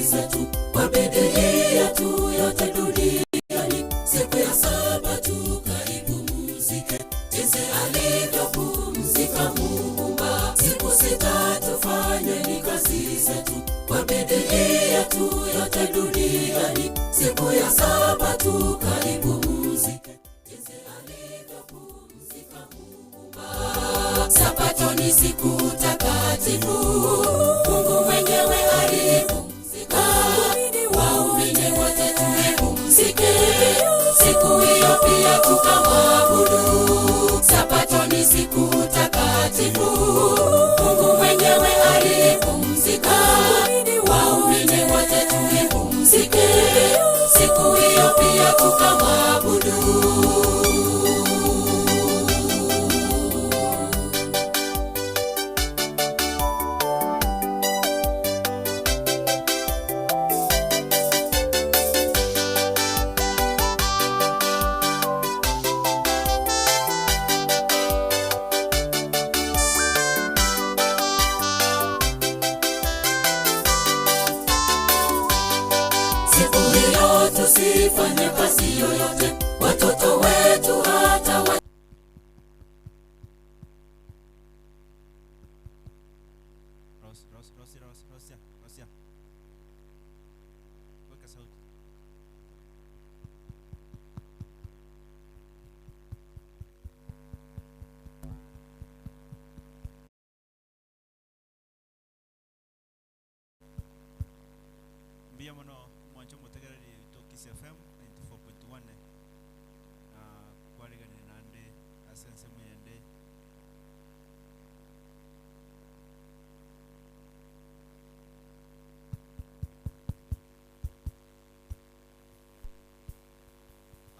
zetu, kwa bidii yetu yote duniani. Siku ya saba tukaipumzike, jinsi alivyopumzika Muumba. Siku sita tufanye kazi zetu, kwa bidii yetu yote duniani. Siku ya saba tukaipumzike, jinsi alivyopumzika Muumba. Sabato ni siku takatifu, Mungu mwenyewe alipumzika. Waumini wote tupumzike, siku hiyo pia tukamwabudu. Sabato ni siku takatifu, Mungu mwenyewe alipumzika. Waumini wote tupumzike, siku hiyo pia tukamwabudu. Siku hiyo tusifanye kazi yoyote, watoto wetu hata Rosia. Weka sauti. Mbia mano mwancho mutegera ni Kiss FM 94.1 kwa rega ni nande asense mwende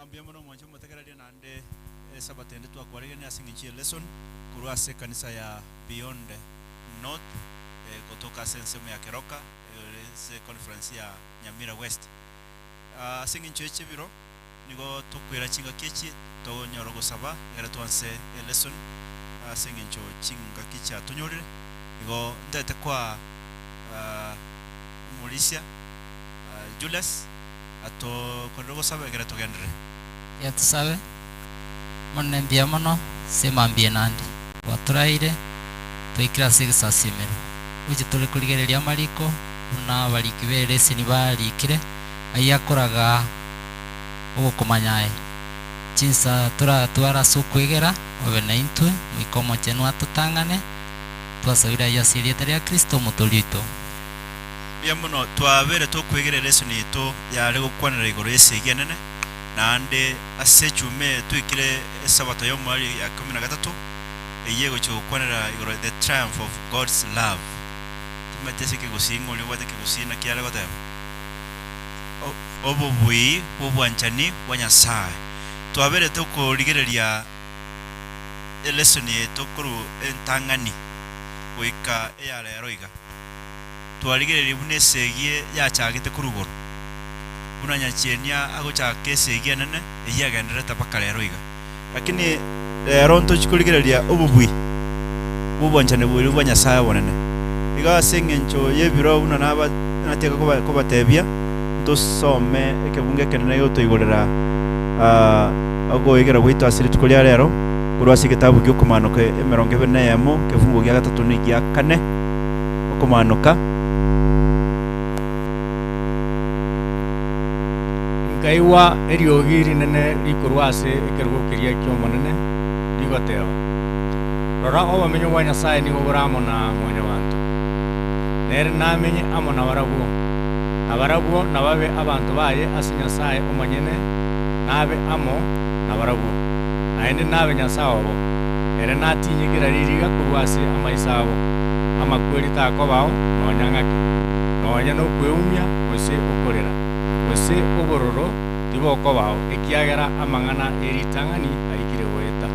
ambia mano mwancho mutegera ni nande sabatende tu kwa rega ni asingichie lesson kuruase kanisa ya Beyond North kutoka sense ya Keroka se conference ya Nyamira West. Singincho echebiro nigo tukwira chinga kechi to nyorogo saba era tuanse lesson singincho chinga kicha tunyorire nigo ndete kwa Mauricia Julius ato korogo saba era tugendere ya tusabe monne mbia mono sema mbia nandi waturaire twikira sigisa simero uji tuli kuligereria mariko una balikibere sinibalikire ayakoraga ugukumanyae chinsa twara sukwegera obe naintwe mwikomo chenu atutangane twasabira yasiriete ya Kristo mutulito bia muno twabere tukwegera lesson ito yare gukwanira igoro yesegenene nande asechume twikire sabato yo mwali ya 13 eyego cyo gukwanira igoro the triumph of God's love tumetese ke gusingo ni wate ke gusina kiara gotema obubui bubwanchani bwanyasaye twabere tukurigereria lesson yetu kuru entangani wika eyara roiga twarigereria bunesegie yachagite kurugoro bunanyachenia agochake segie nene eyagendera tapakale roiga lakini ronto chikurigereria obubui bubwanchani bwanyasaye bonene iga sengencho yebiro una naba nateka kubatebia tusome ekebunge kenene yo tuyigorera ago igera gwito asiri tukulia rero kurwasi kitabu cyo kumanuka 24 kefungo gya 3 ni gya 4 okumanuka ngaiwa eriogiri nene likurwase ekerugokeria kyomo nene ligoteo rora oba menyo wa Nyasaye ni oburamo na mwenye wantu nere namenye amo na barabuo nababe abantu baye asi Nyasaye omanyene nabe amo na barabuo naende nabe Nyasaye obo ere natinyigira ririga kurwase amaisabo amakweri takobao nonyangaki nonya no kweumya gose okorera gose obororo tibokobao ekiagera amangana eritangani arikire weta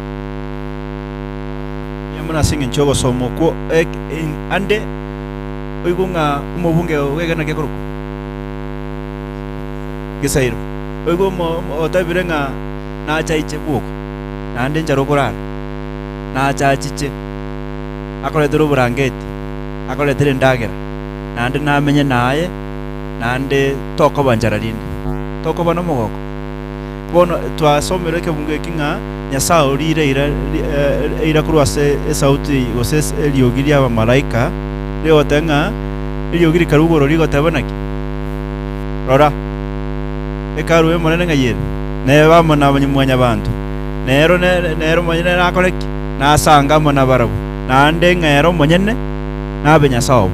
yamuna singincho gosomoko ande oigunga umubunge wegana kekoruko gisairo oigo otabirenga na chaiche buko nande njaro korara na chachiche akoletero burangeti akoletero ndagera nande namenye naye nande tokoba njararinde tokoba no mogoko bono twasomere kebunge kinga Nyasaye orire ira kurwase esauti gose eliogiria aba malaika leo tenga eliogiri karugoro rigo tabanaki rora ekaruwe monene ngayere ne bamona abanyumwanya bantu nero monyene nakoreki nasanga mona barabu nande ngero monyene nabe Nyasaye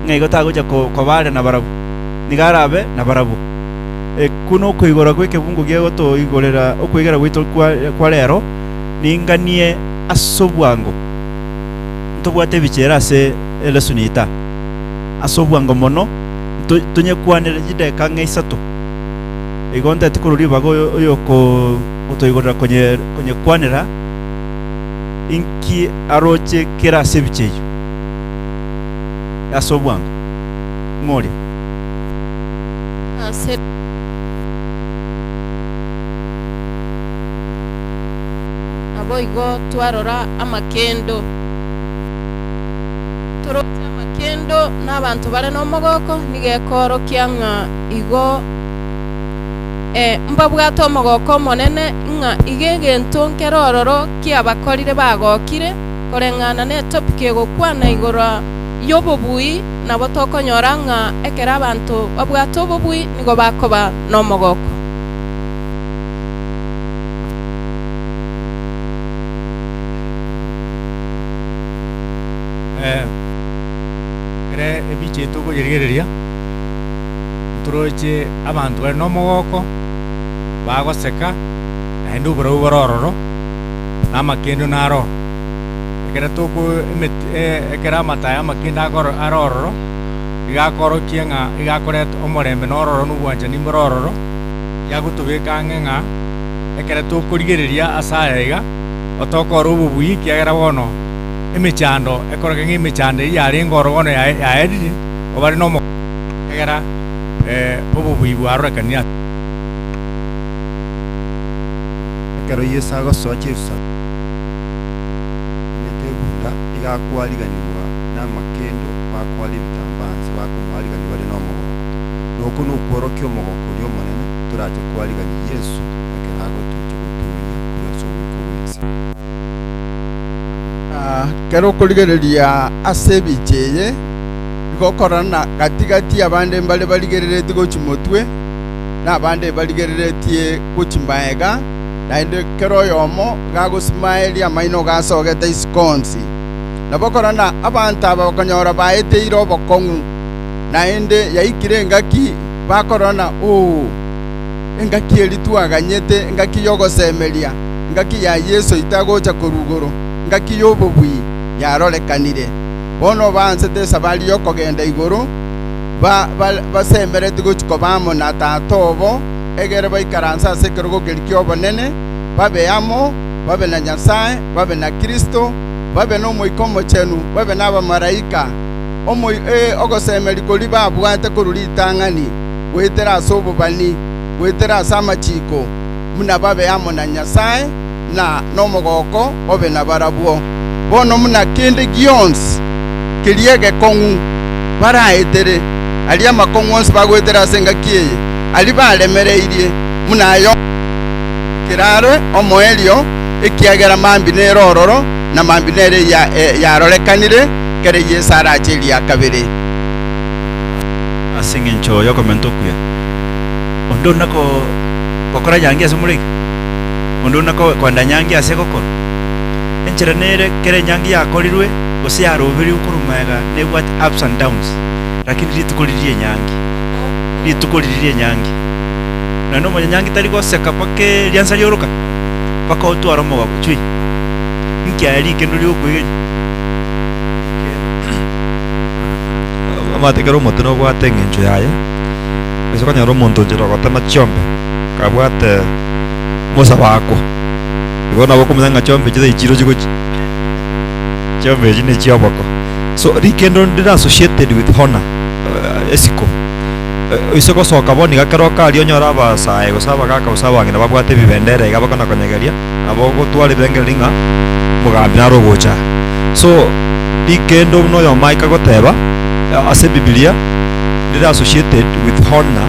ngaigo tagoja ko bale na barabu nigarabe na barabu kuno kuigora gweke bungu giego to igorera okwigera gwito kwa lero ninganie asobwango ntobwate bichera se elesunita asobwango mono tunye kwanere jide kange isato igonda tikururi bago yoko utoigorera konye kwanera inki aroche kera sebicheyo asobwango ngori aboigo twarora amakendo torote amakendo n'abantu bare n'omogoko nigekoro kyanga igo mbabwate omogoko monene nga igegento nkerororo kiabakorire bagokire koreng'ana ne topic egokwana igora yobobui nabo tokonyora nga ekera abantu babwate obobui nigo bakoba n'omogoko ere ebiche tukoyerigereria turoche abantu bari n'omogoko bagoseka naende oborau borororo namakendo naro ekera toko ekera amataya amakendo arororo igakorokia ng'a igakoreta omorembe nororo nobwanchani borororo yagotobeka ng'a ekera tokorigereria asaya iga otokora obobui kiagera bono emechando ekoroka ng'emechando yare ngorogono yaerire obari nomo egera obobui bwarorekania ekero Yesu agosoa Jerusalemu netebunda igakwariganirwa n'amakendo bakwara ebitambanzi bakumwariganirwa ari n'omogoko noko nokworokia omogoko oria omonene torache kwarigania Yesu ekero agotucha goturia kurasa obwiko bwensi kero kurigereria ase ebicheye igokorana gatigati abande mbale barigerereti gochimotwe n'abande barigereretie gochimbaega naende kero yomo gagosimaeli amaino gasogete isikonsi nabokorana abantu aba bakonyora baeteire obokong'u naende yaikire engaki bakorana engaki eri twaganyete engaki yogosemeria engaki ya Yesu itagocha korugoro ngaki yobobui yarorekanire bono bansete sabali yokogenda igoro basemerete gochiko bamona tatobo egere baikaransa sekerogo kerikio bonene babe amo babe na Nyasaye babe na Kristo babe no moikomo chenu babe na abamaraika ogosemeri kori babwate koruri tang'ani gwetera asobo bani gwetera asamachiko muna babe amo na Nyasaye na nomogoko obe na barabwo bono muna kindi gionsi kiriege kong'u baraetere ali amakong'onsi bagwetera asenga kieye ali balemereirie muna yo kirare omoelio ekiagera mambi nerororo na mambi nere yarorekanire kere Yesu aracheli akabere asingencho yo komento kuya ondo nako kokora yangi asumuliki ondo nako kwanda nyangi ase kokora enchera nere kere nyangi yakorirwe gose yarobiri ukurumega ne what ups and downs lakini litukuririe nyangi na no nyangi tari goseka pake lianza lyoroka paka otwara mo chui nkiari kendo lyokwege amatekero motono bwate ngencho yaye eso kanyaro monto jero gotema chombe kabwate mosa bako ibona boko muzanga chombe chide ichiro chiko chombe chine chiabako so rikendo ndira associated with honor esiko isoko soka boni gakero kali onyora basae gosaba gaka usaba ngina babwate bibendere gabakona konyegeria abo gotwale bengelinga mugambi naro gocha so rikendo no yo maika goteba ase Biblia ndira associated with honor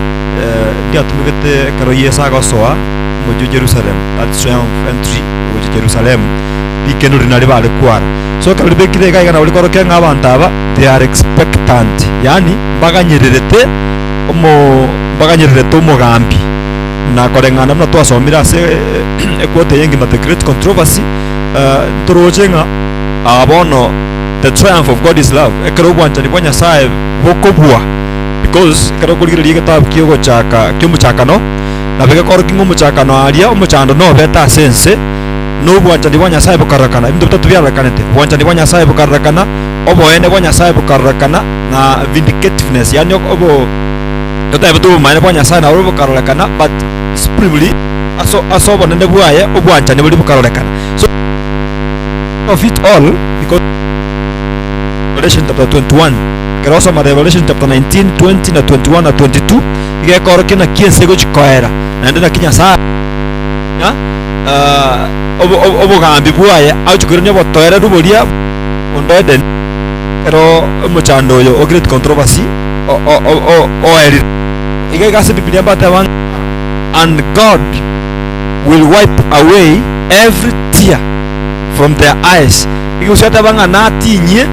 ndia tumugete karo yesa gosoa mu Jerusalem at triumph entry mu Jerusalem ikendo rinari bale kwara so karo bekire ga igana uri koro kenga abantu aba they are expectant yani baganyererete baganyererete umugambi na korengana mna twasomira se ekote yengi na the great controversy turojenga abono the triumph of God is love ekero bwanja ni bwanya sae bokobwa because ekero kuligire gitabu kiyogo chaka kyomuchakano na bega koro kingo muchakano aria umuchando no beta sense no bwanja ni bwanya sae bokarakana ibintu bitatu byarakanete bwanja ni bwanya sae bokarakana oboene bwanya sae bokarakana na vindicativeness yani obo totabe tu maana bwanya sae na bokarakana but supremely aso bonende bwaye obwanja ni buli bokarakana so of it all because Revelation chapter 21 kerosa ma Revelation chapter 19 20 na 21 na 22 ige koro kina kiense go chikoera na ndina kinya sa ya obo gambi bwaye auchukirnya botoera ruboria ondeden kero muchando yo great controversy o eri ige gase biblia batavan and God will wipe away every tear from their eyes ige usata banga natinye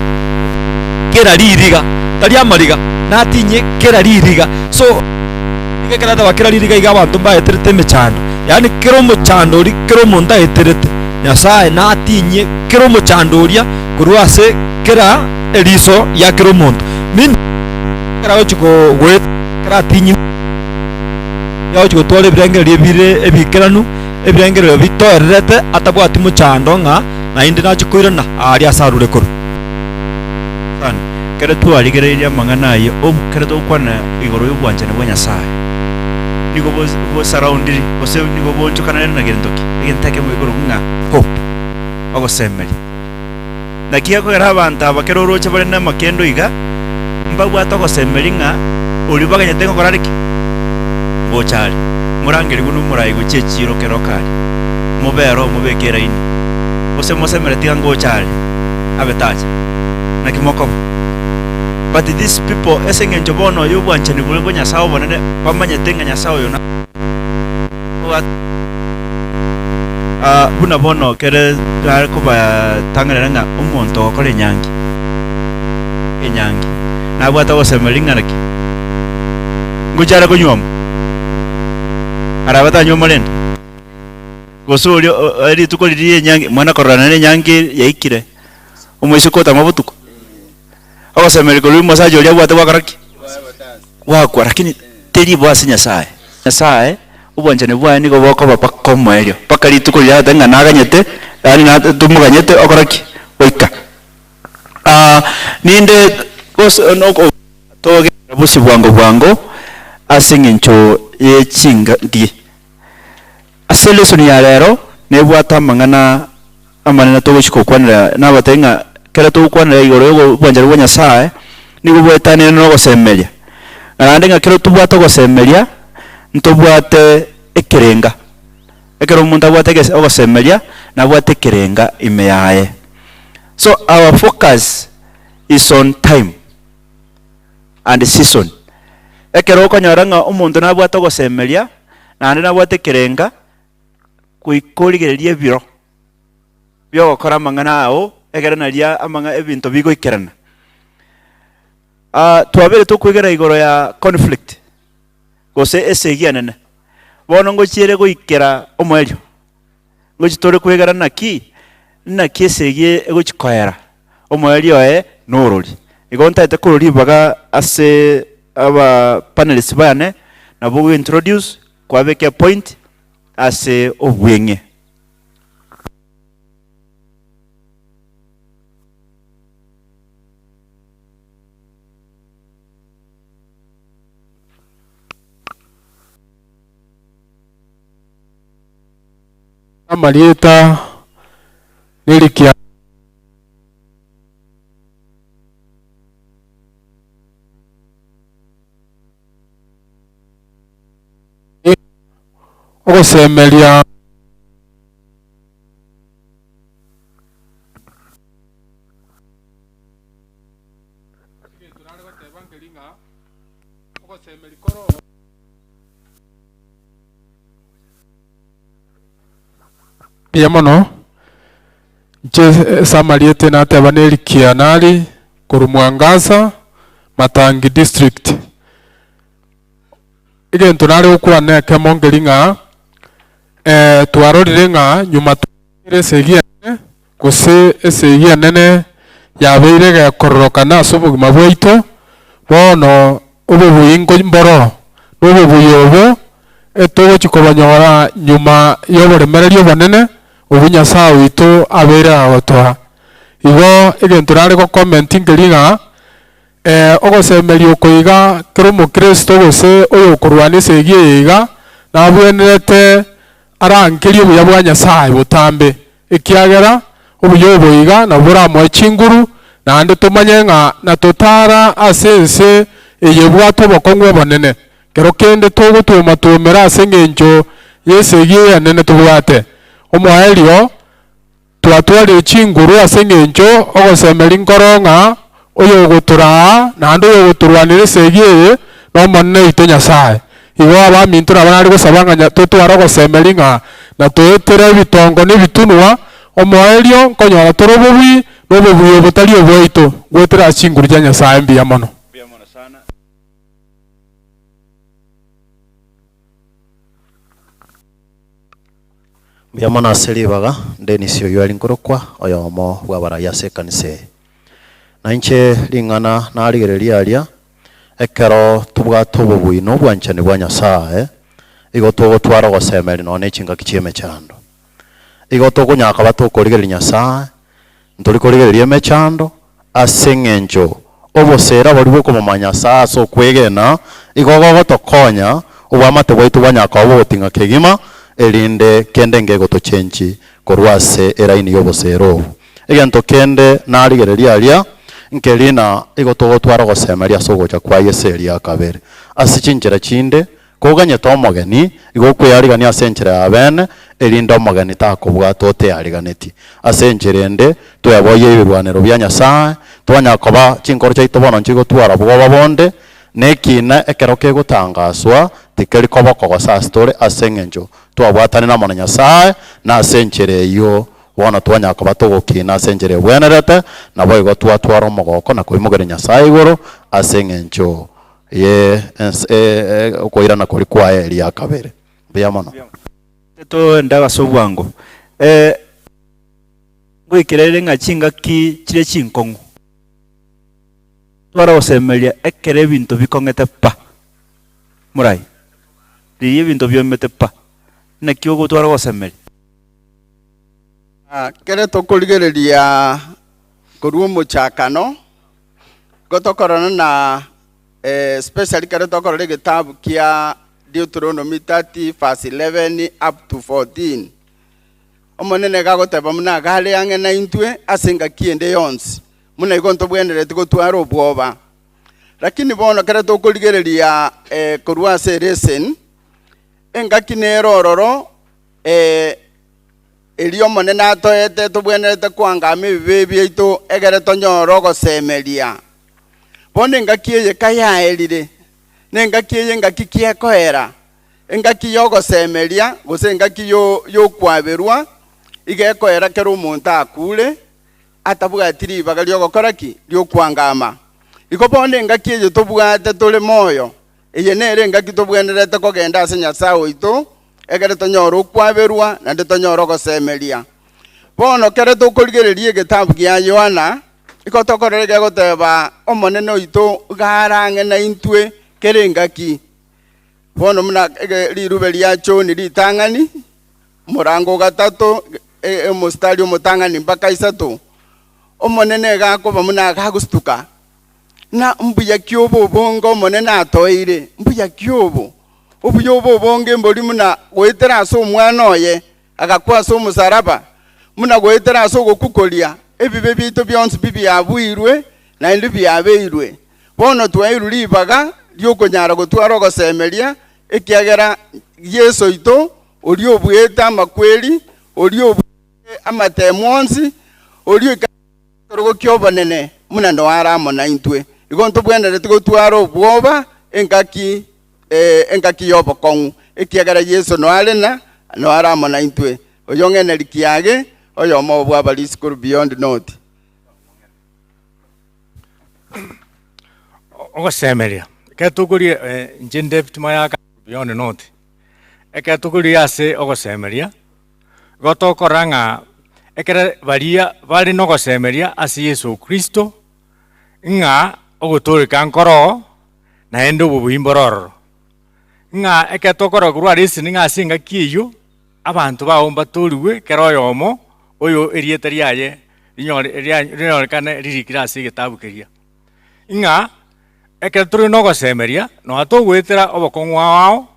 kera ririga tari amariga natinye kera ririga so ige kera tabakera ririga iga abantu mbayeterete mechando yani kero muchando ri kero monda eterete nyasaye natinye kero muchando uria kuruase kera eriso ya kero mondo min kera ochuko we kera tinye ya ochuko tole brengere ebire ebikeranu ebrengere bitorerete atabwati muchando nga na indi nachukuirana ari asarure kuru kan kere tu aligereria mangana ye kere to kwana igoro yubwanje ne bwanya sae nigo bo surrounding ose nigo boncho kana na gendoki igentake mu igoro nga hope ogo semeli na kiya ko era abantu abakero roche bale na makendo iga mbagwa to go semeli nga uri baganya tengo korariki bochali murangeri gunu murai go chechiro kero kali mubero mubekera ini ose mosemere tigango chali abetaje na kimoko but these people esengen jobono yubwanje ni bulego nyasawo bonene pamanye tenga nyasawo yona buna bono kere ko ba tangana nga umuntu okole nyangi enyangi na bwata osemelinga naki ngujara kunyoma arabata nyoma lenda gosuri ari tukoliriye nyangi mwana korana ne nyangi yaikire umwisukota mabutuko osemeli ko lumo sajo lya bwata wakaraki wakwa lakini teri bwasi nyasaye ubonje ne bwa ni go boko bapako mwelyo pakali tuko lya tanga naganyete yani na tumuganyete okaraki oika ninde bos noko toge busi bwango asingincho ye chinga di aseleso ya lero ne bwata mangana amana to chiko kwanira na batenga kera to kwanira igoro yo bwanja rwanya sae nigo bwetane no gosemelia arande nga kero tubwata gosemelia ntobwate ekerenga ekero umuntu abwate gosemelia na bwate kerenga imeyaye so our focus is on time and season ekero konyoranga umuntu na bwata gosemelia na ande na bwate kerenga kuikoligereria biro byo gukora mangana ao egerana ria amanga ebinto bigo ikerana twabere tukwigera igoro ya conflict gose esegianene bono ngochiere goikera omwelyo ngochitore kwigera naki esegie egochikoera omwelyo norori igontaete kurori baga ase aba panelists bane na bo introduce kwabeke point ase obwenge Amalieta nilikia ogosemelia Piamono samariete na tebaneri kianari kurumwangaza Matangi district igento nari ukwa neke mongeringa twarorire nga nyuma segia kose segia nene yabeire gekororoka na subugima bwaito bono ububuingo mboro n'ububuyobo etogo chikobanyora nyuma y'oburemererio banene ubunyasaye wito abera agotwa igo egento nari go comment ngeringa ogosemeria okoiga kero mukristo gose oyo okorwana segie iga nabwenerete arankerie obuya bwa nyasaye butambe ekiagera obuya oboiga naburamo chinguru nande tumanye nga natotara ase ense eyebwate obokong'u obonene kero kende togotuma tumera ase eng'encho yesegie yanene tobwate omoerio twatwara chinguru ase eng'encho ogosemeri nkoronga oyo ogotura nande oyo ogoturwanira esegie n'omonene ito nyasaye igo abaminto nabo nari gosaba nga totwara ogosemeri nga natoetera ebitongo n'ebitunwa omoerio nkonyora tore obobwi n'obobwi obotari obwaito gwetera chinguru chia nyasaye mbuya mono. Mbiamana aselibaga Denisio yoali nkorokwa oyo omo bwabara yase kanise na inche lingana naligereria alia ekero tubwate obobwi n'obwanchani bwa nyasaye igo togotwara ogosemeri none chinga kichieme chando igo togonyaka batokorigereria nyasaye ntorikorigereria emechando ase eng'encho obosera bori bwokomanya nyasaye ase okwegena igo gogotokonya obwamate bwaitu bwanyaka obogoting'a kegima erinde kende ngegotochenchi korwa ase eraini y'obosera obo egento kende narigereria alia nkelina igo togotwara ogosemeria ase ogocha kwa Yesu eria akabere ase chinchera chinde koganyete omogeni igo okweyarigania ase enchera ya bene erinde omogeni takobwata oteyariganeti ase enchera ende tweboye ebirwanero bia nyasaye twanyakoba chinkoro chaito bono nchigotwara bwoba bonde nekina ekero kegotangaswa tikeri kobokogosa ase tore ase eng'encho twabwatane namo na nyasaye na ase enchera eywo bono twanyakoba togokina ase enchera ebwenerete nabo igo twatwara omogoko na koimogera nyasaye igoro ase eng'encho ye okoirana kori kwaye eria akabere mbuya mono teto ndagaso bwango goikerere ng'a chingaki chire chinkong'u twara gosemeria ekere ebinto bikong'ete pa morai riria ebinto biomete pa naki ogotwara gosemeria kere tokorigereria korwa omochakano gotokorana na especially kere tokorora egetabu kia Deuteronomy 30 verse 11 up to 14 omonene gagoteba muna gare ang'e na intwe ase engaki ende yonsi muna igo ntobwenerete gotwara obwoba lakini bono kere tokorigereria korwa ase lesson engaki nerororo eri omonene atoete tobwenerete kwangama ebibe biaito egere tonyora ogosemeria bono engaki eye kayaerire na engaki eye engaki kiekoera engaki yogosemeria gose engaki yokwaberwa igekoera kero omonto akure atabwatiri ibaga riogokora ki riokwangama igo bono engaki eye tobwate tore moyo eye nere engaki tobwenerete kogenda ase nyasaye oito egere tonyora okwaberwa nande tonyora ogosemeria bono kere tokorigereria egetabu gia Yohana iko tokorere gegoteba omonene oito garang'e na intwe kere engaki bono muna rirube ria John ritang'ani morango gatatu omostari omotang'ani mpaka isato omonene gakoba muna gagustuka na mbuya kiobo obongo omonene atoire mbuya kiobo obuya obonge mbori muna goetera ase omwana oye agakwa ase omusaraba muna goetera ase ogokukoria ebibe biito bionsi bibiabwirwe naende biabeirwe bono twairu ribaga riokonyara gotwara ogosemeria ekiagera Yesu oito ori obwete amakweri ori obwete amatemonsi ori okorogokia obonene muna noara amo na intwe igo ntobwenerete gotwara obwoba engaki engaki yobokong'u ekiagera Yesu no arena no aramo na intwe oyong'eneri kiage oyomo bwabali school beyond note ogosemeria ketugurie Jean David Mayaka beyond note eketugurie ase ogosemeria gotokoranga ekere baria bari nogosemeria ase Yesu Kristo ng'a ogotoreka nkoro naende obobwimbororo ng'a eketokora kurwa resi ng'a singa kiyo abantu baomba toriwe kero oyomo oyo erieta riaye rinyorekane ririkira ase gitabu keria ng'a eketuri nogosemeria no atogwetera obokong'u wao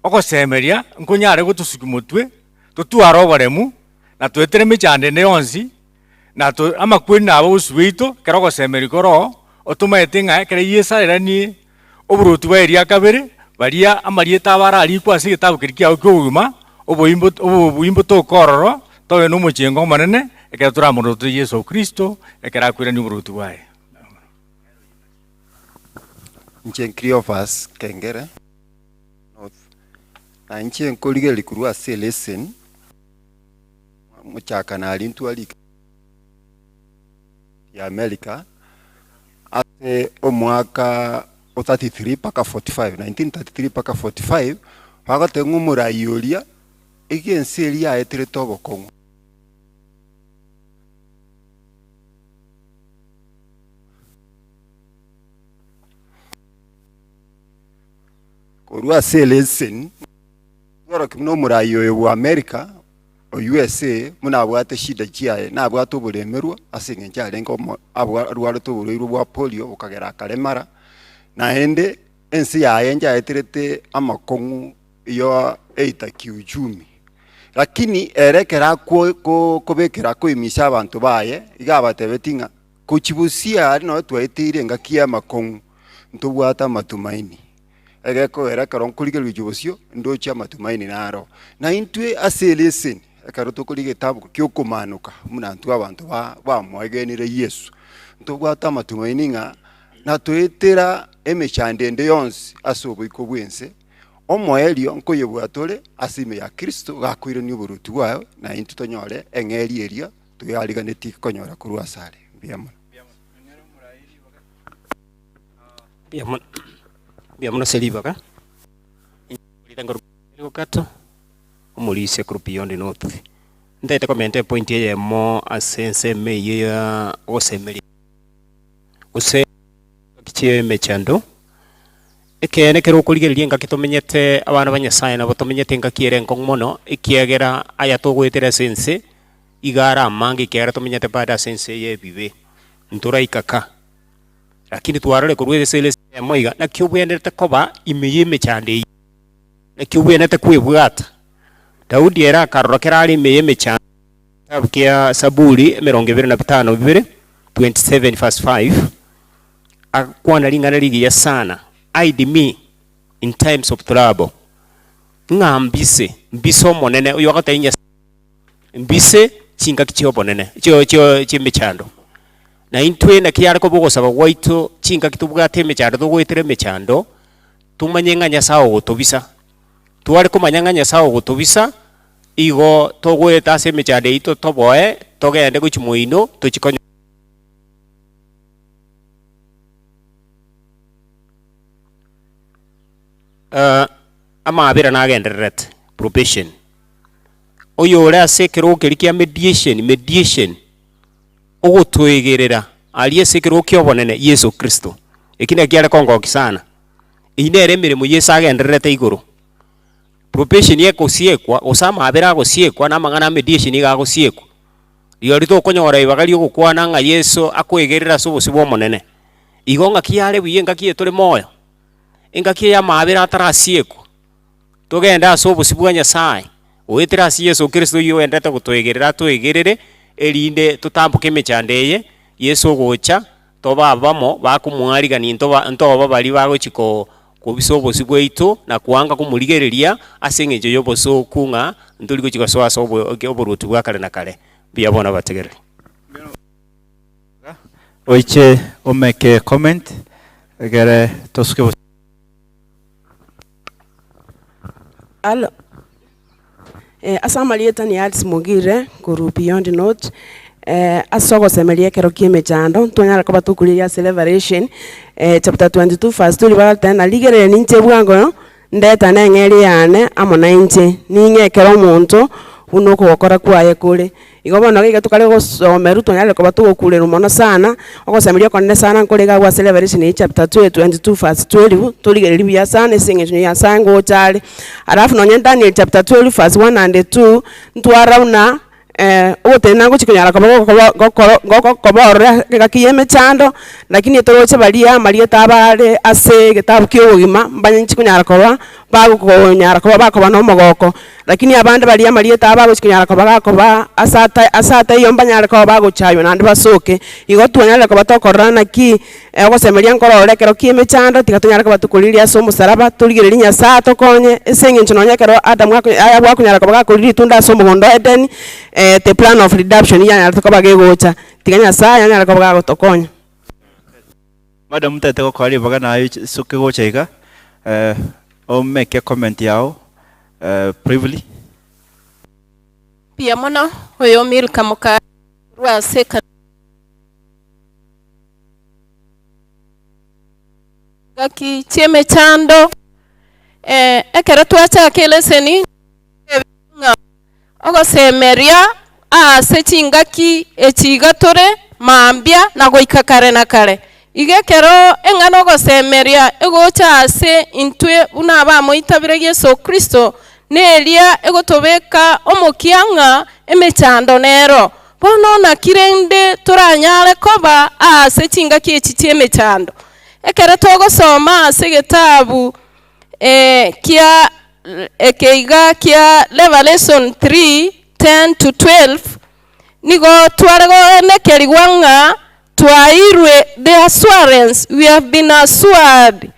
ogosemeria nkunyare gotusuki motwe tutwara oboremu na twetere michande ne yonsi na amakweri nabo usuito kero gosemeri koro otumaete ng'a ekere yesareranie oburutu bairia kabere baria amarieta abara arikwa ase gitabu keria kiao kiogima oboimbo tokororo tobe n'omochengo omonene ekero turamorutu Yesu Kristo ekero akwirani oburutu bwaye Nche Cleophas Kengere North na nche nkorigeri kurwa ase lesson muchaka na alintu ali ya America ase omwaka 33 paka 45 1933 paka 45 wagatengu murayoria egensi ya etere tobokong'u korwa ase lesson goro kimno murayoyo wa America o USA munabwate shida chiaye nabwate oboremerwa ase ng'encha arengo abwarware toborwairwe bwa polio okagera karemara naende ensi yaye njaeterete amakong'u iyo eita kiuchumi lakini erekera kobekera koimisha abantu baye igabatebeti ng'a kuchibusia ari no twaitire ngaki amakong'u ntobwata matumaini egeko erekero nkurigerwa ijobosio ndochi amatumaini naro na intwe ase lesson ekero tokoriga gitabu kiokumanuka munantu abantu bamwagenire Yesu ntobwata amatumaini ng'a na twetera emechandende yonsi ase oboiko bwense omoerio nkoyebwatore ase ime ya Kristo gakwirani oborutu bwayo na intu tonyore eng'eri eria tuyariganeti konyora kurwa asare biamo biamo seribaga litangoro kato omulise group beyond north ndete comment point ye mo asense me ya osemeri ose kiche mechando ekene kero kurigereria ngaki tumenyete abana banyasaye nabo tumenyete ngaki erenko mono ekiagera aya togwetera sense igara mangi kera tumenyete bada sense ye bibe ntura ikaka lakini twarore kurweze sele moiga na kiubwenete koba imeye mechande na kiubwenete kwebwata Daudi era karokera ali imeye mechande tabukia Saburi 25:2 27 verse 5 akwana lingana ligiya sana aid me in times of trouble ngambise mbiso monene uyo akatainya mbise chinga kicho bonene cyo chimechando na intwe na kiyare ko bogosaba waito chinga kitubwate mechando tugwetere mechando tumanyenganya sawo gotobisa tware kumanyanganya sawo gotobisa igo togweta ase mechando ito toboe togende guchimuino tuchikonyo amabera nagendererete probation oyo ore ase kero kerikia mediation ogotwegerera ali ase kero kiobonene Yesu Kristo ekine kiare kongoki sana inere emirimo Yesu agendererete iguru probation yekosiekwa osama abera agosiekwa na mang'ana mediation igagosiekwa iyo rito konyora ibagari ogokwana ng'a Yesu akwegerera ase obosio bwomonene igo ng'aki yare buye ng'aki etore moyo engaki ya mabera atarasiekwa togenda ase obosio bwa Nyasaye oetera ase Yesu Kristo yo endete gotwegerera twegerere erinde tutambuke emechande Yesu ogocha toba bamo bakumwarigani ntoba bali bagochiko kobisa obosio bwaitu na kuanga kumurigereria ase eng'encho y'obosio kung'a ntori gochika soa ase oborutu bwa kare na kare biabona bategerere oiche omeke comment egere tosuke Alo. Asamalieta ni Alice Mugire kuru Beyond Note. Asogo semelie kero kieme chando twanyara koba tukulia celebration chapter 22 verse 2 liba tena ligere ninche bwango ndeta nengeri yane amona inche ninge kero muntu unuko gokora kwaye kule igobono gige tukale gosomeru twanyara koba tukukule rumono sana ogosemelia konne sana nkolega gwa celebration chapter 22 verse 12 tuligere libya sana singe tunya sango chale alafu nonye Daniel chapter 12 verse 1 and 2 ntwarauna otena guchikunyara koborora gakiyeme chando lakini toroche balia marieta abare ase gitabu kyogima mbanyinchikunyara koba bagukonyara koba bakoba no mogoko lakini abande balia marieta abaguchikunyara koba gakoba asata iyo mbanyara koba baguchayo nandi basoke igotwanyara koba tokorana ki ogosemeria nkorore kero kiyeme chando tikatunyara koba tukuliria so musaraba tuligiriri Nyasaye tokonye esenge nchononya kero Adamu agwakunyara koba gakuliri tunda so mugondo Eden the plan of redemption yana tukoba gegocha tiganya Nyasaye yana koba gagotokonya. Madam mtete ko kwali baga na suke gocha iga o make a comment yao privily pia mona oyo Milka muka rwa seka gaki cheme chando ekere twacha keleseni ogo semeria secingaki echigatore mambia na goikakare na kare igekero engano gosemeria egocha ase intwe una ba moitabire Yesu Kristo nelia egotobeka omokianga emechando nero bono na kirende turanyare koba ase chingaki echichi emechando ekere togosoma ase gitabu kia ekeiga kia Revelation 3:10 to 12 nigo twarego nekerigwanga twairwe the assurance we have been assured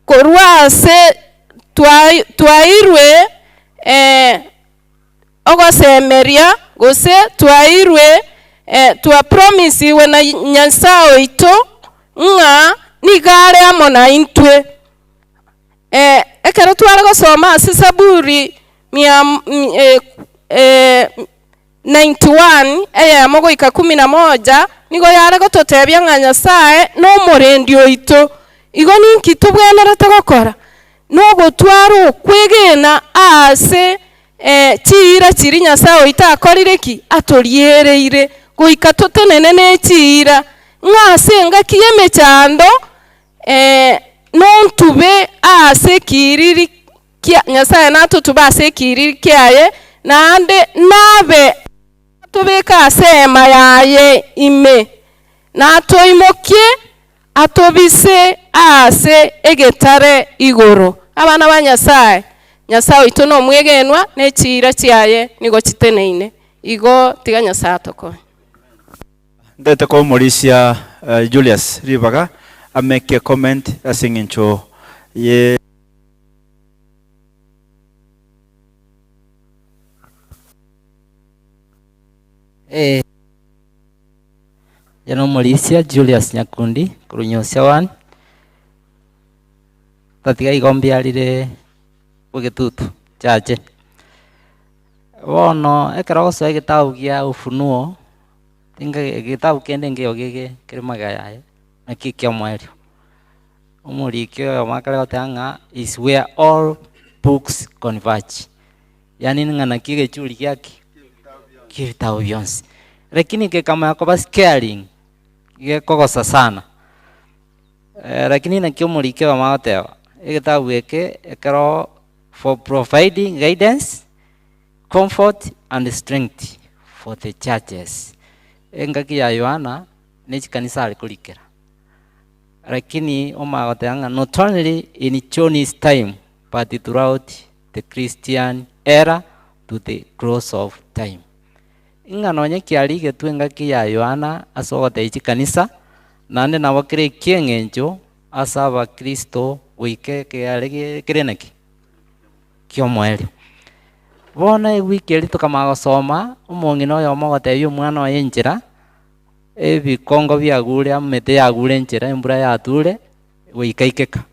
korwase twairwe ogosemeria gose twairwe twa promise we na Nyasaye ito nga nigare amona intwe ekero twarego soma ase Zaburi 91 aya mogoika 11 nigo yare gototebia nga Nyasaye no morendio ito igo ninki tubwenerete gokora no gotwaro kwegena ase chira chiri Nyasaye itakorire ki atoriereire goika totenene ne chira ngase ngaki yemechando nontube ase kiriri kia Nyasaye natutuba ase kiriri kiaye nande nabe tubeka asema yaye ime natoimokie atobise ase egetare igoro abana ba Nyasaye itono mwegenwa nechira chiaye nigo chiteneine igo tiga Nyasaye toko ndete ko Mauricia Julius Ribaga make a comment asingincho ye Jano Mauricia Julius Nyakundi kurunyosia wan tatiga igombiarire bugitutu chache bono ekero so gitabu gia Ufunuo tinga gitabu kende ngeo gege kirimaga yaye nakikyo mwelio omurikyo makale gotanga is where all books converge yani ngana kige chuli kyaki kitabu byonse lakini ke kama yakoba scaring ye kogosa sana lakini nakyo murikyo magotewa egitabu eke ekero for providing guidance comfort and strength for the churches engaki ya Yohana nechi kanisa alikulikera lakini omagoteanga not only in John's time but throughout the Christian era to the close of time ingano nyekiari getwengaki ya Yohana asogote ichi kanisa nande nabakire kiengenjo asaba Kristo wike kearege kireneki kiomweli bona wiki eri tukamagosoma omongino oyo mogote yo mwana wa enjira ebikongo byagure amete yagure enjira embura yature wikaikeka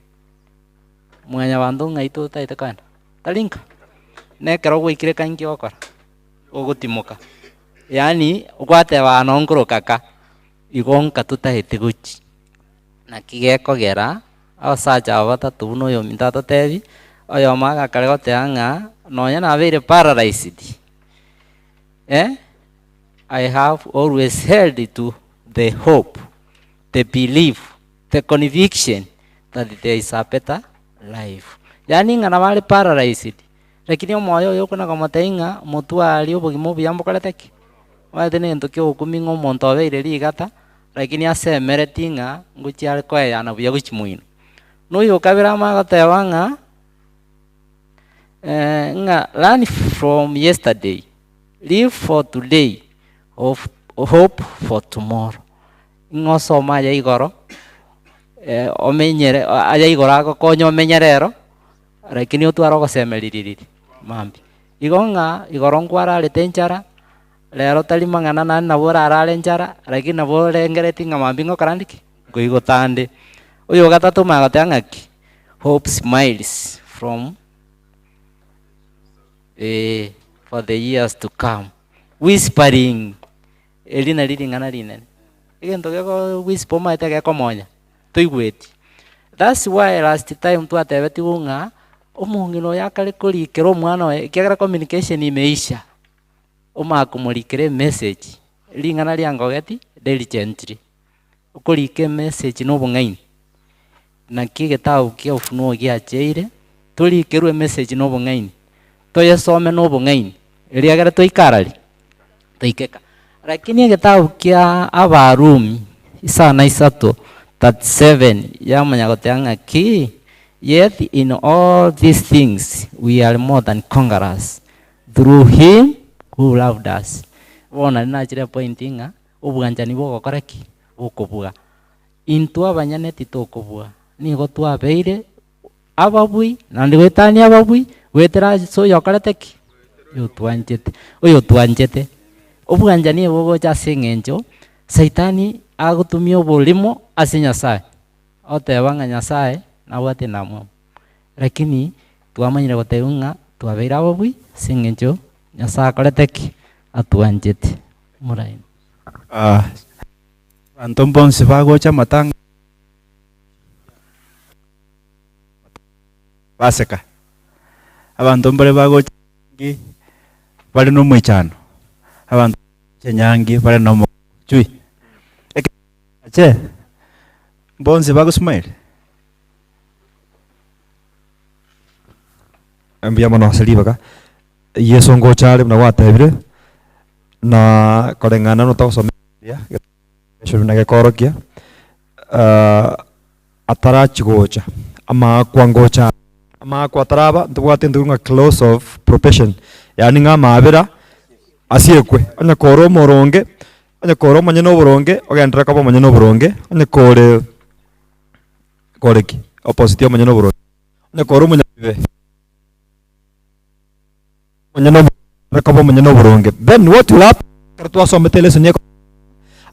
mwanya bandu ngaitu taite kana talinka nekero gwikire kangi okora ogutimuka yani gwateba nonkorokaka igonka tutahete guchi na kigekogera abasacha abo batatu buno oyo mintato tebi oyo maga kare goteanga nonya nabere paralyzed. I have always held to the hope, the belief, the conviction that there is a better life. Yani ngana bali paralyzed lakini omoyo yo kuna kamatainga mutwali obogimo buyambo kaleteki watene ntokyo okuminga omonto abeire ligata lakini asemeretinga nguchi ariko yana buya guchimwino noyo kabira magatebanga nga learn from yesterday, live for today, hope for tomorrow. Ngosoma ya igoro omenyere aya igoro agokonyo omenyerero lakini otwara gosemeririri mambi igonga igoro nkwara letenchara lero tali mangana na bora arale njara lakini nabo rengereti ngamambi ngokarandiki ngoigotande oyo gatatu magatangaki hope smiles from for the years to come, whispering elina lingana linene igento geko whisper maite geko monya tuigweti. That's why last time twatebeti unga omungino yakale kurikira omwana we kiagara communication imeisha omakumurikire message lingana lyangogeti diligently ukurike message no bungaini na kigetabu kia ufunuo giacheire turikirwe message no bungaini toyesome no bungaini eliagara toikarali toikeka lakini getabu kia abarumi isana isato 37 yamanya goteanga ki yet in all these things we are more than conquerors through him who loved us. Bona na chire pointinga obwanjani bwo gokoraki bokobuga into abanyane titokobua nigo twabeire ababui na ndigwetani ababui wetera so yokareteki yo twanjete obwanjani bwo cha sengenjo saitani agutumia obolimo ase Nyasaye otebanga Nyasaye nawate namwe lakini twamanyire goteunga twabeira ababui sengenjo Nyasaye akoreteki atwanjete muraini antombonse bagocha matanga baseka abantu mbere bagocha ngi bali no mwechano abantu chenyangi bali no chui ache bonse bagosmail ambia mono selibaga yeso ngochale na watebire na korengana no tawsomia shobina gekorokia atara chigocha ama kwangocha ama kwataraba ndwate ndunga close of profession yani nga mabira asiekwe anya koro moronge anya koro manye no boronge ogendera kabo manye no boronge anya kore koreki opposite manye no boronge anya koro manye be manye no kabo manye no boronge then what will happen kartwa sometele sonye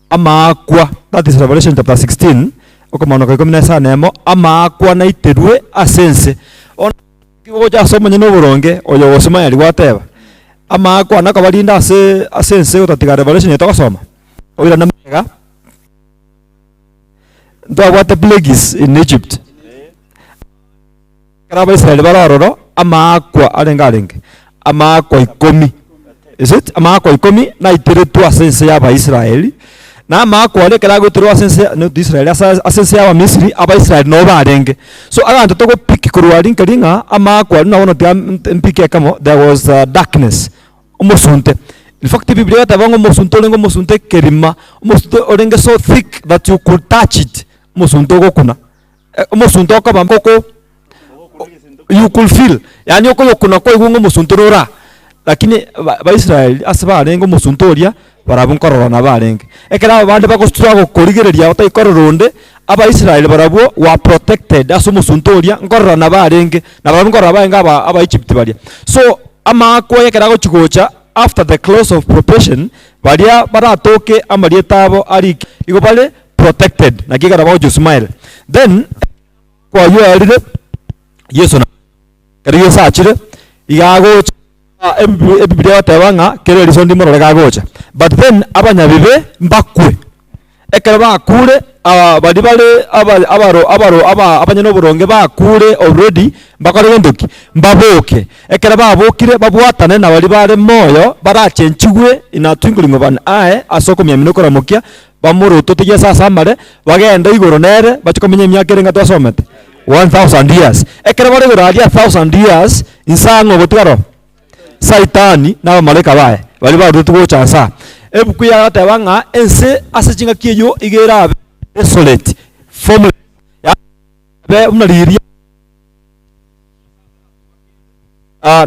ama kwa that is Revelation chapter 16 okomano ko komina sa nemo ama kwa na iterwe asense on kiboja soma nyino boronge oyo wosoma yali wateba ama kwa na kabalinda asense utatiga Revelation yetoko soma oira na mega ndo what plagues in Egypt karaba Israel bararo ama kwa alengalenge ama kwa 10 is it ama kwa 10 na itere tu asense ya ba Israeli na makwa lekera gutirwa asense no Israel asense ya Misiri aba Israel no barenge so aganto to go pick kurwa linka amakwa na wono mpike kamo there was darkness umosunte in fact Biblia tabango mosunte kerima umosunte orenge so thick that you could touch it umosunte gokuna umosunte ko bamkoko you could feel yani okolo kuna ko igungo mosunte rora lakini ba Israel asaba rengo mosuntoria barabunkorora na barenge ekera bande bagostwa gukorigereria otaikororunde aba Israel barabwo wa protected aso musuntoria nkorora na barenge na barabunkorora baenga aba Egypt baria so ama ko ekera gochigocha after the close of probation baria baratoke amarietabo ari igo bale protected na kigara bawo Ismail then kwa yo alire Yesu na kariyo sachire igago ebiblia batebanga kere liso ndimo rega gocha but then abanyabibe mbakwe ekere bakure bali bale abanyano buronge bakure already bakore ndoki mbaboke ekere babokire babwatane na bali bale moyo barachenchigwe inatwingulingo ban ae asoko myamino koramokia bamuruto tije sasa mare bagenda igoro nere bachikomenya emyaka erenga twasomete 1000 years ekere bari goradia 1000 years insango gotigaro saitani na abamaleka bae bali barutu gochasa ebuku ya gatebanga ense asechinga kiyo igera desolate formula ya be unaliria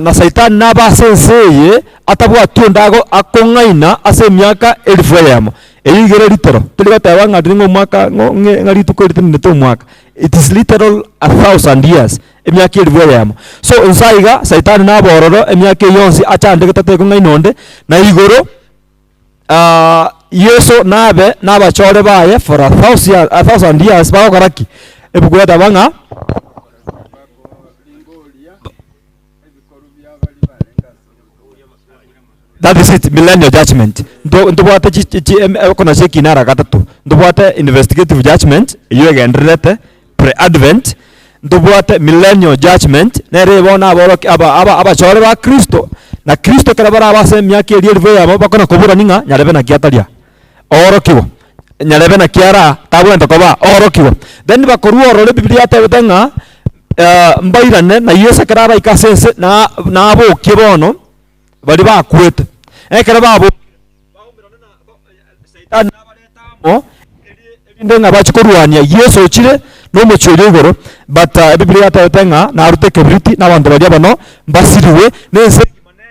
na saitani na basenseye atabwa tundago akongaina ase myaka 1000 yamo eyigere litero tuligatebanga ndingo mwaka ngaritu ko litini to mwaka it is literal 1000 years emyaka 1000 yamo so nsaiga saitani na bororo emyaka yonsi achande gatate kongainonde na igoro yeso nabe nabachore baye for 1000 years bagokaraki ebukweta banga that is it millennial judgment ndobwate kona sheki nara gatatu ndobwate investigative judgment yegendrete pre-advent ndobwate millennial judgment nere bona abachore ba Kristo na Kristo kera bara base myaka 1000 yamo bakona kubura ninga nyarebe na kiataria orokiwo nyarebe na kiara tabwenda koba orokiwo then bakoru orole biblia tabetenga mbairane na yesa kera ikasense na abo kibono bali bakwete ekera babo Satan nabaletamo ndenga bachikorwania Yesu chire no muchiri igoro but biblia tabetenga na arute kebriti na bantu bali bano basiriwe nese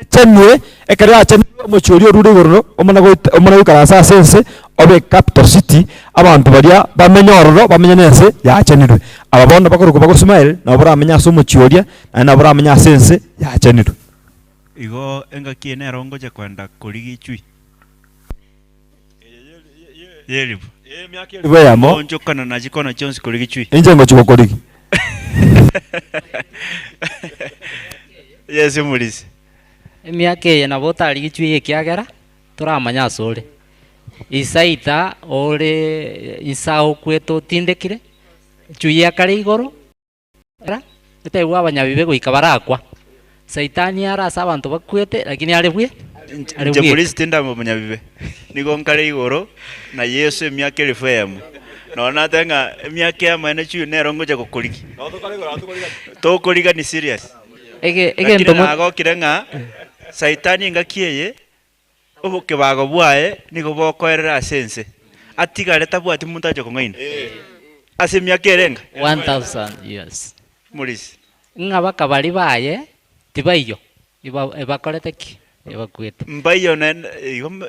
chenwe ekera chenwe muchiri orure igoro omana gukarasa sense obe capital city abantu balia bamenyororo bamenyenese ya chenirwe ababona bakoruko bakosmail na bora amenya so muchioria na bora amenya sense ya chenirwe igo enga kiene rongoje kwenda kuligi chui yelibu myaka 1000 yamo onjokana na jikona chonsi kuligi chui injengo chuko kuligi yes mulisi emyaka eye nabo tarigi chui ekiagera turamanya asore isaita ore isao kweto tindekire chui yakari igoro era etewa abanyabibe goika barakwa saitani arasa abantu bakwete lakini arebwe mulisi tinda abanyabibe nigo nkare igoro na Yesu emyaka 1000 yamo nona tenga emyaka ya mane chui nerongoje kokuligi to kuliga ni serious ege ntomo ago kirenga saitani ngakieye oboke bago bwae nigo bokoerera sense atigare tabwati muntu aje kongaina ase myaka erenga 1000 years mulisi ngabaka bali baye tibaiyo ibakorete ki ibakwete mbaiyo na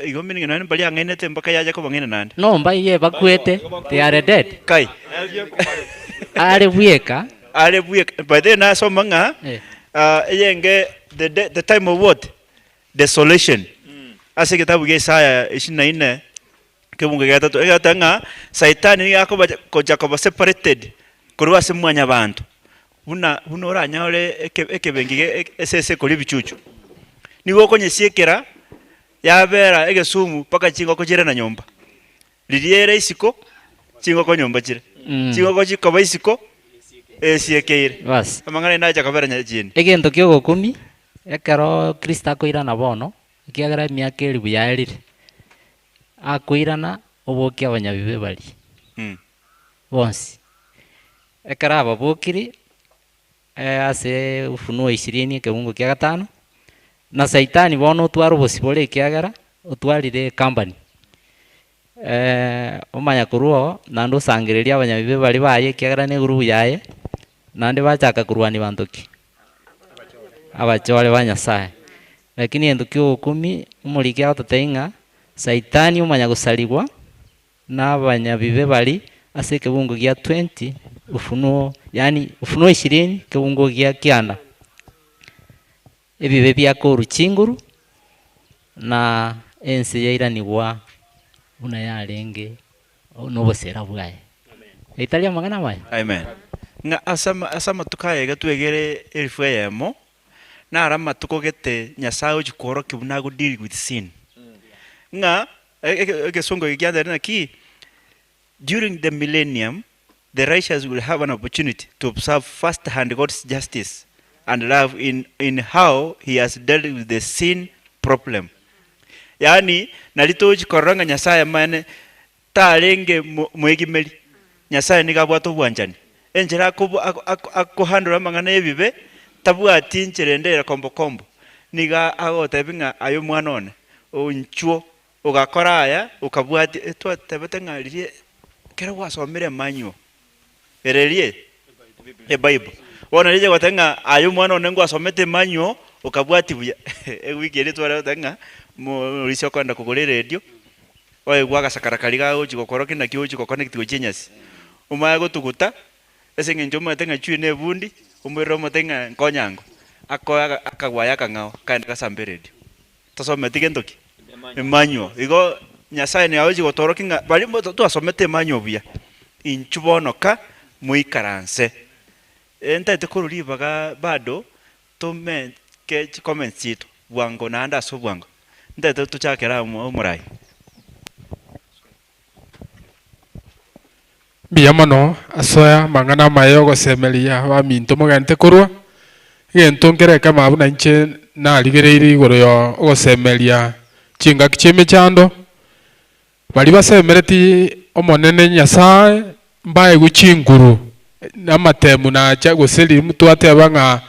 igo mininga nani bali angainete mpaka yaje ko bangina nande no mbaiye bakwete they are dead kai are bwieka by then na so manga yenge the time of what desolation ase kitabu ge Isaya 24 kebunga gatatu egatanga saitani yako koja ko separated kurwa se mwanya bantu buna oranya ole ekebengige esese koli bichuchu nigo konye siekera yabera egesumu paka chingo ko jire na nyomba liliere isiko chingo ko nyomba jire chingo ko chiko baisiko siekeire bas amangana naja kabera nyajini egento kyo gokumi ekero Kristo akoirana bono kiagera myaka 1000 yaerire akoirana obokia abanyabibe bali bonsi ekara ababokiri ase Ufunuo 20 kebungo kia gatano na saitani bono twaro bosibore kiagera otwarire company omanya kuruo nando sangireria abanyabibe bali baye kiagera ne guru yaye nande bachaka kurwani bantoki abachole banyasaye lakini endukio 10 umurikia otatenga saitani umanya gusaligwa na abanyabibe bali ase kebungo kia 20 Ufunuo yani Ufunuo 20 kebungo kia kianda ebibe bya koru chinguru na ense yairanigwa una yarenge no bosera bwaye italia magana maya amen nga asama tukaye gatwegere elfu yamo na arama tukogete nyasaye uchikworokia buna go deal with sin nga songo ikianda na ki during the millennium the righteous will have an opportunity to observe first-hand God's justice and love in how he has dealt with the sin problem. Yani nalitoji koranga nyasaye mane talenge mwegimeli nyasaye nikabwato bwanjani enjera ko handle mangana ebibe tabwati ncherendera kombo niga agotebinga ayo mwanone onchuo ugakora aya ukabwati twatebete ngalirie kero wasomere manyo ererie Bible wona lije gwatenga ayo mwanone ngo asomete manyo ukabwati buya ewigere twara tenga murisho kwenda kugura radio oye gwaga sakarakari gago chigokoroke na kiyo chigoconnect gochenyasi umago tuguta ese ngenjo matenga chune bundi umwero matenga konyango akagwaya kangao kaenda kasambe radio tasome tigendoki emanyo igo nyasaye ne awoji gotorokinga bali tu asomete manyo buya inchubonoka muikaranse ente kururi baga bado tume ke comment situ bwango nanda so bwango ndete tuchakera murai biyamano asoya mangana mayo gosemelia ba minto mogante kurwa gento ngere kama abuna nche na ligereiri igoro yo gosemelia chinga kicheme chando bali basemereti omonene nyasaye mbaye guchinguru namatemu na cha goseli mtu atebanga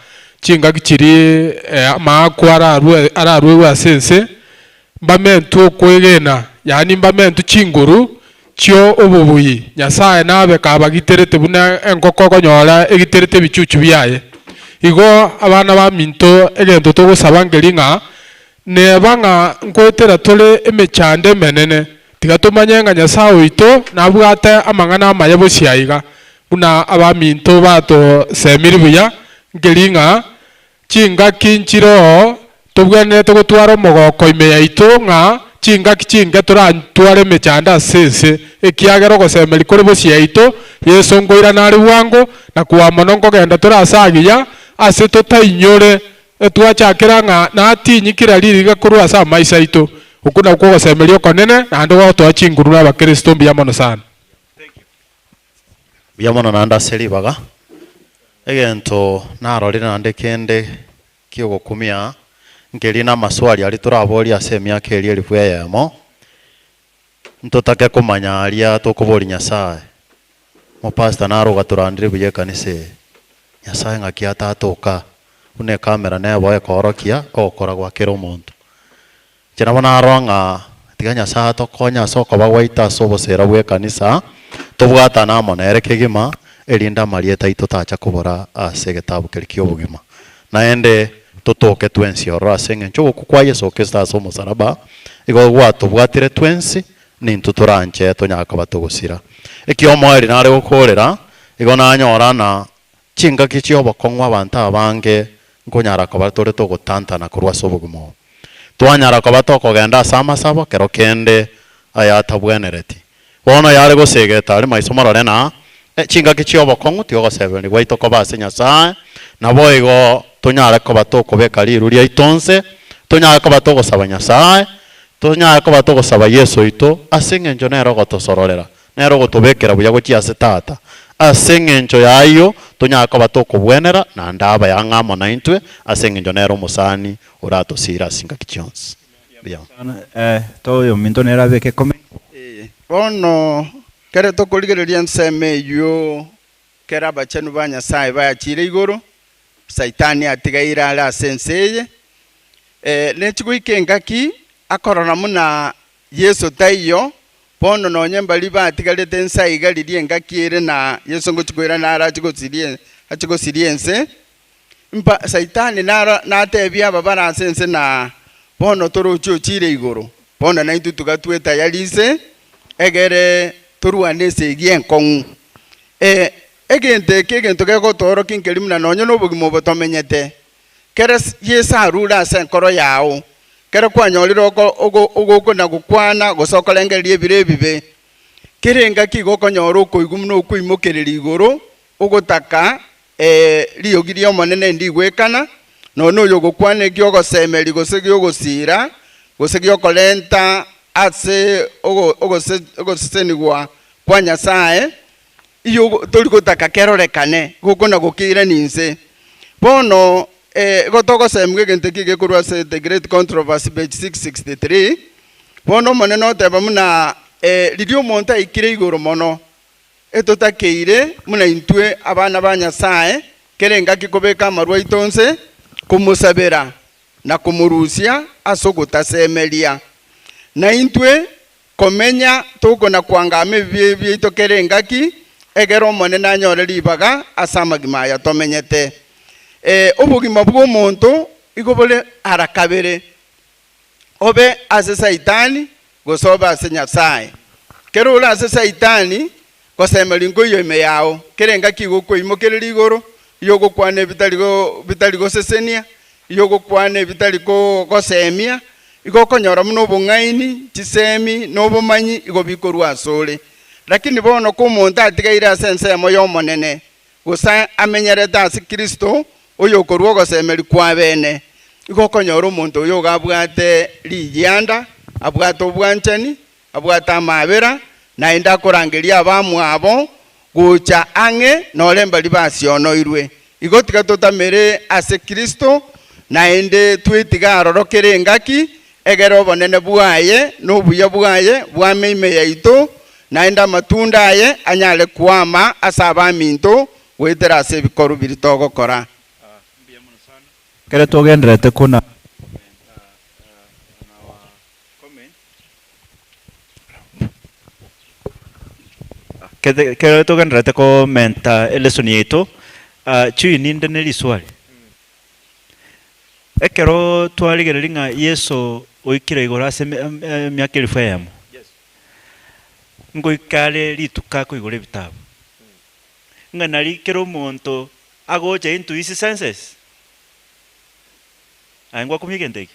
chinga kichiri amakwara ararwe asense mbamentu kwegena yani mbamentu chinguru chio obubuyi nyasaye nabe kabagiterete buna enkoko konyora egiterete bichuchu byaye igo abana ba minto egento togosaba ngelinga ne banga nkwetera tole emechande menene tigatumanya nyasaye ito nabwate amangana amayebo siaiga buna aba minto bato semiri buya ngelinga chinga kinchiro tobwene togotwara mogoko ime yaito nga chinga turantware mechanda sese ekiagero gosemeri kuri bosi yaito yeso ngoira nari wango na kuwa monongo genda turasagiya ase totainyore twachakira nga natinyikira ririga kuru asa maisa ito ukuna ko gosemeri okonene na ndo to achinguru na bakristo biyamono sana biyamono nanda seribaga egento narorira nande kende kiogokumia ngeli na maswali ali turabori ase myaka eri elifu yamo ntotake kumanya alia tokobori nyasaye mo pastor naroga turandire buye kanise nyasaye ngakiata atoka une kamera ne boye korokia okora gwakira omonto kina bona aronga tiga nyasaye tokonya soko bagwaita sobosera bwe kanisa tobwata na monere kegima elinda marieta itotacha kubora ase getabu kerikio bugima naende totoke twensi orasenge ncho kukwa Yesu Kristo somo saraba igo gwato bwatire twensi nintu turanche tonyaka batogosira ekyo mwari nare gukorera igo nanyora na chinga kichio bokongwa abantu abange nkonyara ko batore to gutantana kurwa sobugumo twanyara ko batoko genda sama sabo kero kende aya tabwenereti bono yare gosegeta ari maisomo rorena chinga kichio bokongwa tiogo 7 gwaito ko base nyasaye nabo igo tonyara ko batoko beka liru ria itonse tonyara ko batoko saba nyasaye tonyara ko batoko saba Yesu ito asengenjo nero gotosororera nero gotobekera buya gochi ase tata asengenjo yayo tonyara ko batoko bwenera na ndaba yangamo na intwe asengenjo nero musani urato sira singa kichons toyo minto nera beke come bono kere tokoligereria nseme yo kera bachenu ba nyasaye bayachire igoro saitani atigaira ala senseye nechiguikengaki akorona muna Yesu taiyo bono nonyemba liba atigarete nsai galirie ngaki ere na Yesu ngochikoira nara achigosiriense mpa saitani nara natebia babara sense na bono torocho chire igoro bono na itu tugatweta yalise egere toruanese gienkong egente kegento geko toro kinkelimu na nonyo no bugimo botomenyete kere Yesu arura se nkoro yao kere kwanyoliro ogo na gukwana gosokolengerie birebibe kirenga kigokonyoro koigumu no kuimokereri igoro ugotaka riogirio monene ndigwekana nono yogokwane gyogosemeri gose gyogosira gose gyokolenta ase ogosesenigwa kwa Nyasaye iyo toli gotaka kerorekane gokona gokira ninse bono gotogosemwe egente kigekorwa ase The Great Controversy page 663 bono monene oteba muna lirio omonto aikire igoro mono etotakeire muna intwe abana ba Nyasaye kerenga kikobeka amarwa itonse kumusabera na kumurusia ase ogotasemeria na intwe komenya tokona kwangame byito kerengaki egero omonene anyore ribaga ase amagima aya tomenyete obogima bw'omonto igobole arakabere obe ase saitani gosoba ase Nyasaye kero ora ase saitani gosemeri ngoyo ime yao kerenga kigokoimokereri igoro yogokwane bitarigo sesenia yogokwane bitariko gosemia igokonyora muno obong'aini chisemi nobomanyi igobikorwa asore lakini bono ko omonto atigaire ase ensemo y'omonene gosa amenyerete ase Kristo oyo okorwa ogosemeri kwa bene igokonyora omonto oyo gabwate rigianda abwate obwanchani abwate amabera naende akorangeria abamu abo gocha ang'e noremba ribasionoirwe igotiga totamere ase Kristo naende twitiga arorokere engaki egero obonene bwaye n'obuya bwaye bwameime yaito naende amatunda aye anyale kwama ase abaminto gwetera ase ebikoro biri togokora kere togenderete kuna kere togenderete komenta elesoni yaito chui ninde neri swali ekero twarigereri ng'a Yesu oikire igoro ase miaka 1000 ngoikare rituka koigora ebitabu ng'a nari kero omonto agocha into his senses angwa kumigenteki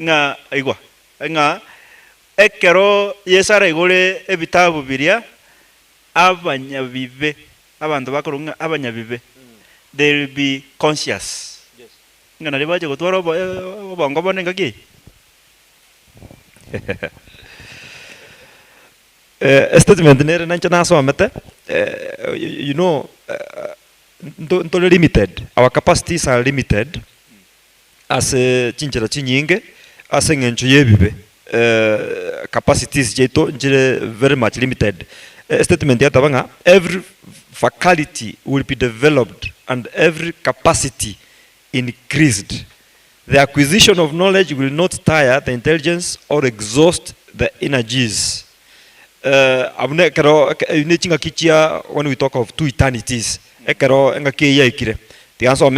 ng'a igwa ng'a ekero Yesu araigore ebitabu biria abanyabibe abantu bakoro ng'a abanyabibe they will be conscious ng'a nari bache gotwara obongo bone ngaki statement nere nancho nasomete you know ntole limited, our capacities are limited as chinchera chinyinge as ngencho yebibe capacities jeto njire very much limited. Statement yatabanga every faculty will be developed and every capacity increased. The acquisition of knowledge will not tire the intelligence or exhaust the energies. When we talk of two eternities, the answer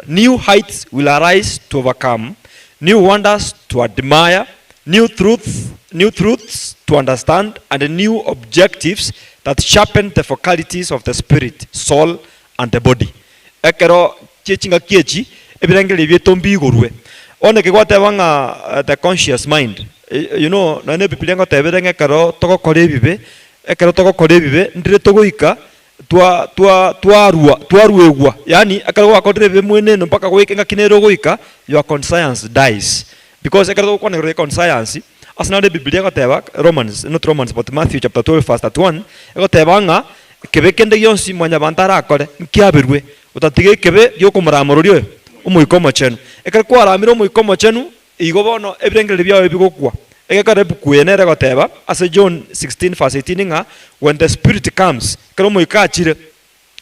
new heights will arise to overcome, new wonders to admire, new truths to understand, and new objectives that sharpen the faculties of the spirit, soul, and the body. The conscious mind. You know, nane bipilenga teberenga karo toko korebibe, ekaro toko korebibe, ndire toko ika, tuaruegwa. Yani, ekaro wakodrebe mwene mpaka wekenga kinero goika, your conscience dies. Because ekaro kone conscience, as na de bipilenga teba, Romans, not Romans, but Matthew chapter 12, verse 1, ekaro tebanga, kebe kende yonsi mwanya bantara akore, nkiabirwe, utatige kebe yoko muramorio, umuikomo chenu. Ekaro kwa ramiro umuikomo chenu, igobono ebrengele bya ebigokwa egekare bukuyenera goteba as John 16 verse 18 nga when the spirit comes kero moikachire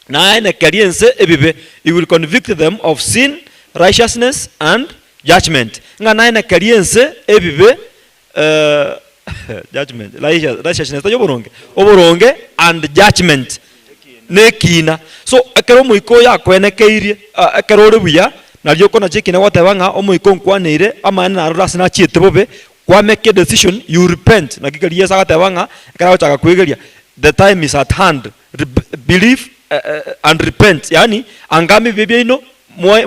na ene kariense ebibe he will convict them of sin, righteousness and judgment nga na ene kariense ebibe judgment righteousness oboronge and judgment nekina so ekero moiko yakwenekeirie ekero rebuya na lioko na cheki na watebanga omoiko nkwanire amana na rasa na chiete bobe kwa make a decision you repent na kikali yesa gatebanga ekara chaka kwegeria the time is at hand believe and repent yani angami bibye ino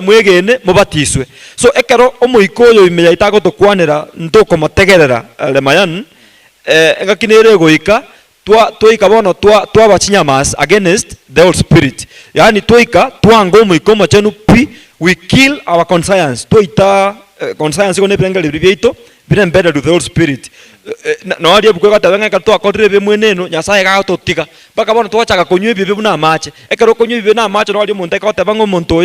mwegene mubatiswe so ekero omoiko yo imeya itago to kwanira ntoko mategerera le mayan engakinere goika toika bono twabachinyamasa against the old spirit. Yani toika twango muikomo chenu pi, we kill our conscience. Toita conscience ko nebrenga libibito bire embedded with the old spirit. No ali bukwa tabenga ka twakorire be mweneno nyasaye ga totika baka bono twachaka konywe bibe buna mache ekero konywe bibe na mache no ali muntu ka tabango muntu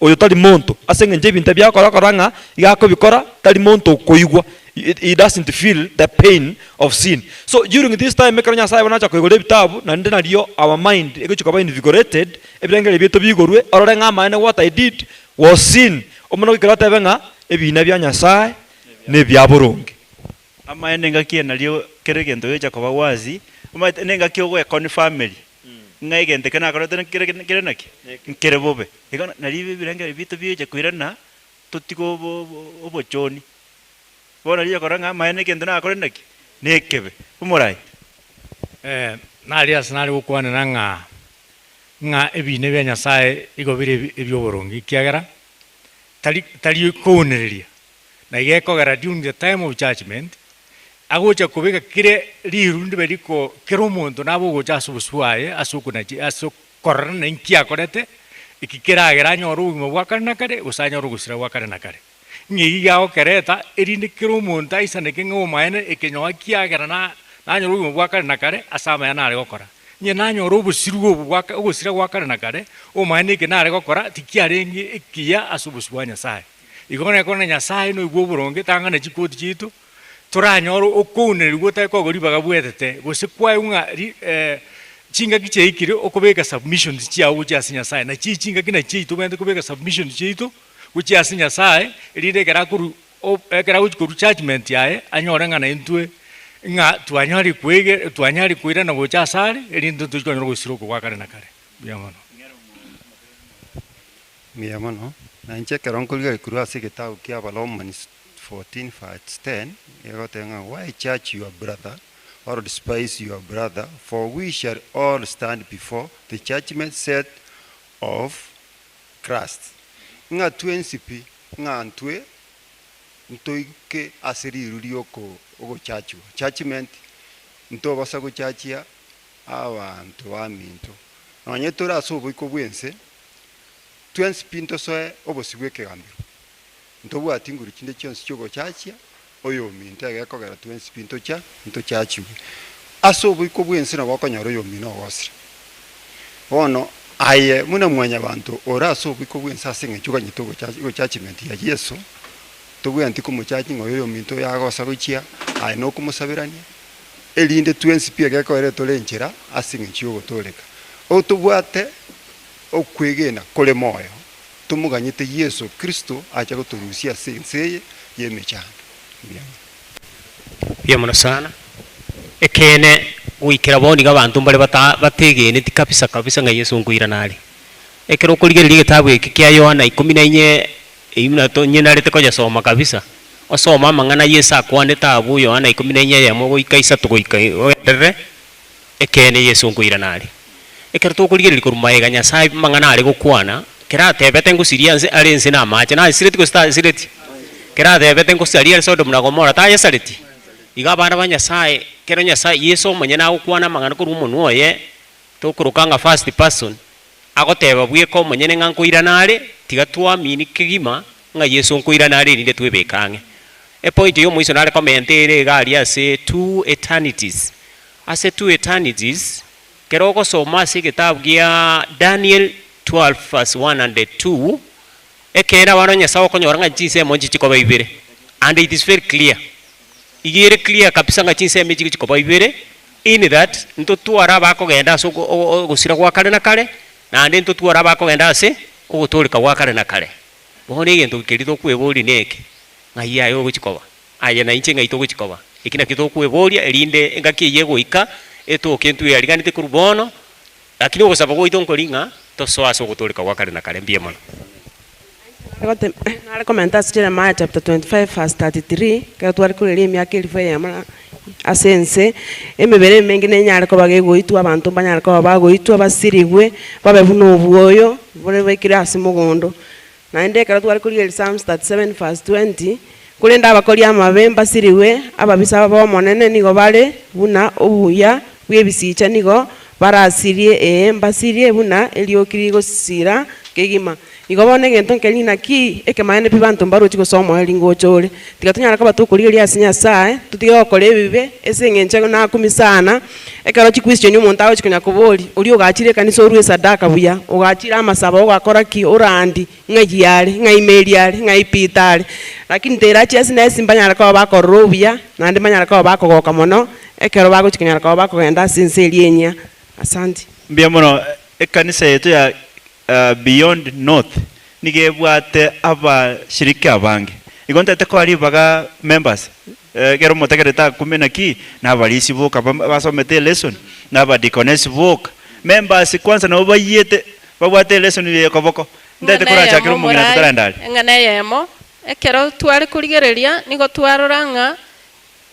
oyo tali muntu asenge nje bintu byakora koranga igako bikora tali muntu koigwa. He doesn't feel the pain of sin. So during this time mekanya nyasaye banacha koigole bitabu na ndena dio our mind egochikoba invigorated ebrengele bito bigorwe ororenga mane what I did was sin. Omono kikira tabenga ebina bya nyasaye ne bya burungi. Ama enenga kiena lio keregendo yecha kwa wazi uma enenga kio we con family ngai gente kana korotene kirenaki kerebobe ikona nalibe birenge bito byecha kwirana tutiko obochoni bona lio koranga maene kendo na korenaki nekebe umurai nali asinali gukwana nga ebine bya nyasaye igobire ebyoborongi kiagera tali kunereria na igekogera during the time of judgment agocha kubika kire lirundi beliko kero muntu nabo gocha subuswaye asukunaji asukorana nkia korete ikikira geranyo rumo bwakana kare usanya rugusira bwakana kare ngi yao kereta erinde kero muntu aisane kingo maene ikinyo kia gerana nanyo rumo bwakana kare asama yana ari gokora nye nanyo rubusirugo bwaka ugusira bwakana kare o maene kinare gokora tikiarengi ikia asubuswanya sai igone kone nyasaye no igwoburonge tangana chikoti chitu turanyoro okune gota ko gori bagabwetete gosikwa unga chinga kiche ikire okobeka submission chia uchi asinya sai na chinga kina chi tubende kubeka submission chito uchi asinya sai ride kera kuru kera uchi kuru judgment yae anyorenga na intwe nga tuanyari kuira na gocha sare rinde tukonyoro gosiro kwa kare na kare miyamano na ncheke ronkolga kuru asiketa ukia balom 14:10 yagotenga why judge your brother or despise your brother, for we shall all stand before the judgment seat of Christ. Nga tuensipi nga antwe ntoike asiri rulioko ogo chachu judgment nto basa go chachia abantu aminto nonyetora so boiko bwense tuensipi nto soe obosibweke gambiro ntobu atinguri kinde cyonse cyo go chachia oyo minta yakogera tuensipi nto chachu aso boiko bwense na bakonyoro yo mino wasira ono aye muna mwanya bantu ora so boiko bwense asinge cyuga nyitogo judgment ya Yesu tuwe antiko muchachi ngoyo minto yagosa guchia ai no kumusabirania elinde tuensipi yakogera tolenchera asinge cyugo toleka otubwate okwegena kole moyo tumuganyite Yesu Kristo acha kuturusia senseye yemechana bia muno sana ekene wikira boni gabantu mbale bategene tikapisa kabisa nga Yesu ngwira nali ekero kuligeria gitabu iki kya Yohana 14 imna to nyina rete koja soma kabisa osoma mangana Yesu akwane tabu Yohana 14 yamo goikaisa tugoika oendere ekene Yesu ngwira nali ekero to kuligeria kurumaega Nyasaye mangana ari gukwana kera tebete ngusiria arense na mache na sireti ko sta sireti kera tebete ngusiria Sodom na Gomora ta yesareti iga bana ba Nyasaye kero Nyasaye Yesu mwenye na gukwana mangana ko rumuntu oye to kurukanga first person agoteba bwie ko mwenye ngankuira nare tigatwa mini kigima nga Yesu nkuira nare rinde twebekange e point yo muiso nare commentere gali ase two eternities kero ko soma se kitabu gya Daniel 12 verse 1 and 2 ekera wano Nyasaye okonyora nga chinse monji chikoba ibere and it is very clear igere clear kabisa nga chinse meji chikoba ibere in that nto tuara bako genda so gusira kwa kale na kale na ande nto tuara bako genda ase ogotoleka kwa kale na kale bohone gento kirito kwebori neke nga yayo guchikoba aya na inche nga ito guchikoba ikina kito kweboria elinde ngaki yego ika eto kentu yaliganite kurubono lakini ogosaba go itonko linga tosoaso gutoleka kwa kale na kale mbie mono na recommenda Jeremiah chapter 25 verse 33 ka twari kuleria myaka ilife yamara asense emebere mengine nyare ko bagegoitwa abantu banyare ko bagoitwa basirigwe babebuno obuoyo bore bekira asimugondo na ende ka twari kuleria Psalms 37 verse 20 kulenda abakoli amabemba siriwe ababisa babo monene nigo bale buna obuya bwebisicha nigo barasirie mbasirie buna eliokiri gosira kegima igo bone gento kelina ki ekemaene bibantu mbarochi gosoma elingo chore tigatunyara ka batukurigeria asinya sae tutiga okore bibe esengenche na kumisana ekaro chi question umuntu awo chikunya kubori uri ogachire kanisa oru sadaka buya ogachira amasaba ogakora ki orandi ngayare ngaimeriare ngaipitare lakini tera chi asina esimbanyara ka bakoro buya nande manyara ka bakogoka mono ekero bagochikunyara ka bakogenda sinselienya asante mbia mono ekanisa yetu ya Beyond North nigebwate abashiriki abange igontete ko ari baga members gero motegereta kumena ki nabalisi boka basomete lesson nabadikonesi boka members kwanza no bayete babwate lesson ye koboko ndete kora chakiro mungina tutarandali ngana yemo ekero twari kurigereria nigo twaroranga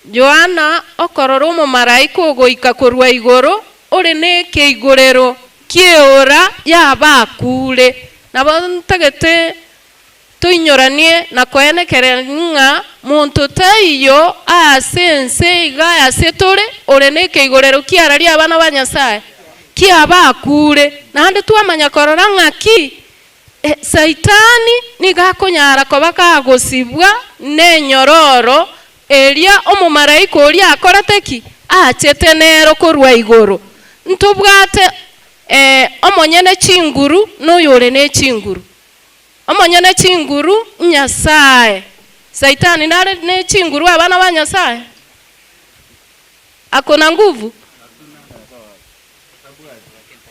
Joana okororo mu maraiko goika kurwa igoro uri ne keigorero kiora yabakure nabo ntagete tuinyoranie na koenekere nga muntu taiyo asense iga asetore uri ne keigorero kiarari abana banyasaye kiabakure nande twamanya korora ngaki Saitani nigakonyara ko bakagosibwa nenyororo eria omumaraiko ori akorateki achetenero korwa igoro ntubwate omonyene chinguru noyore ne chinguru omonyene chinguru nyasaye Saitani nare ne chinguru abana ba nyasaye akona nguvu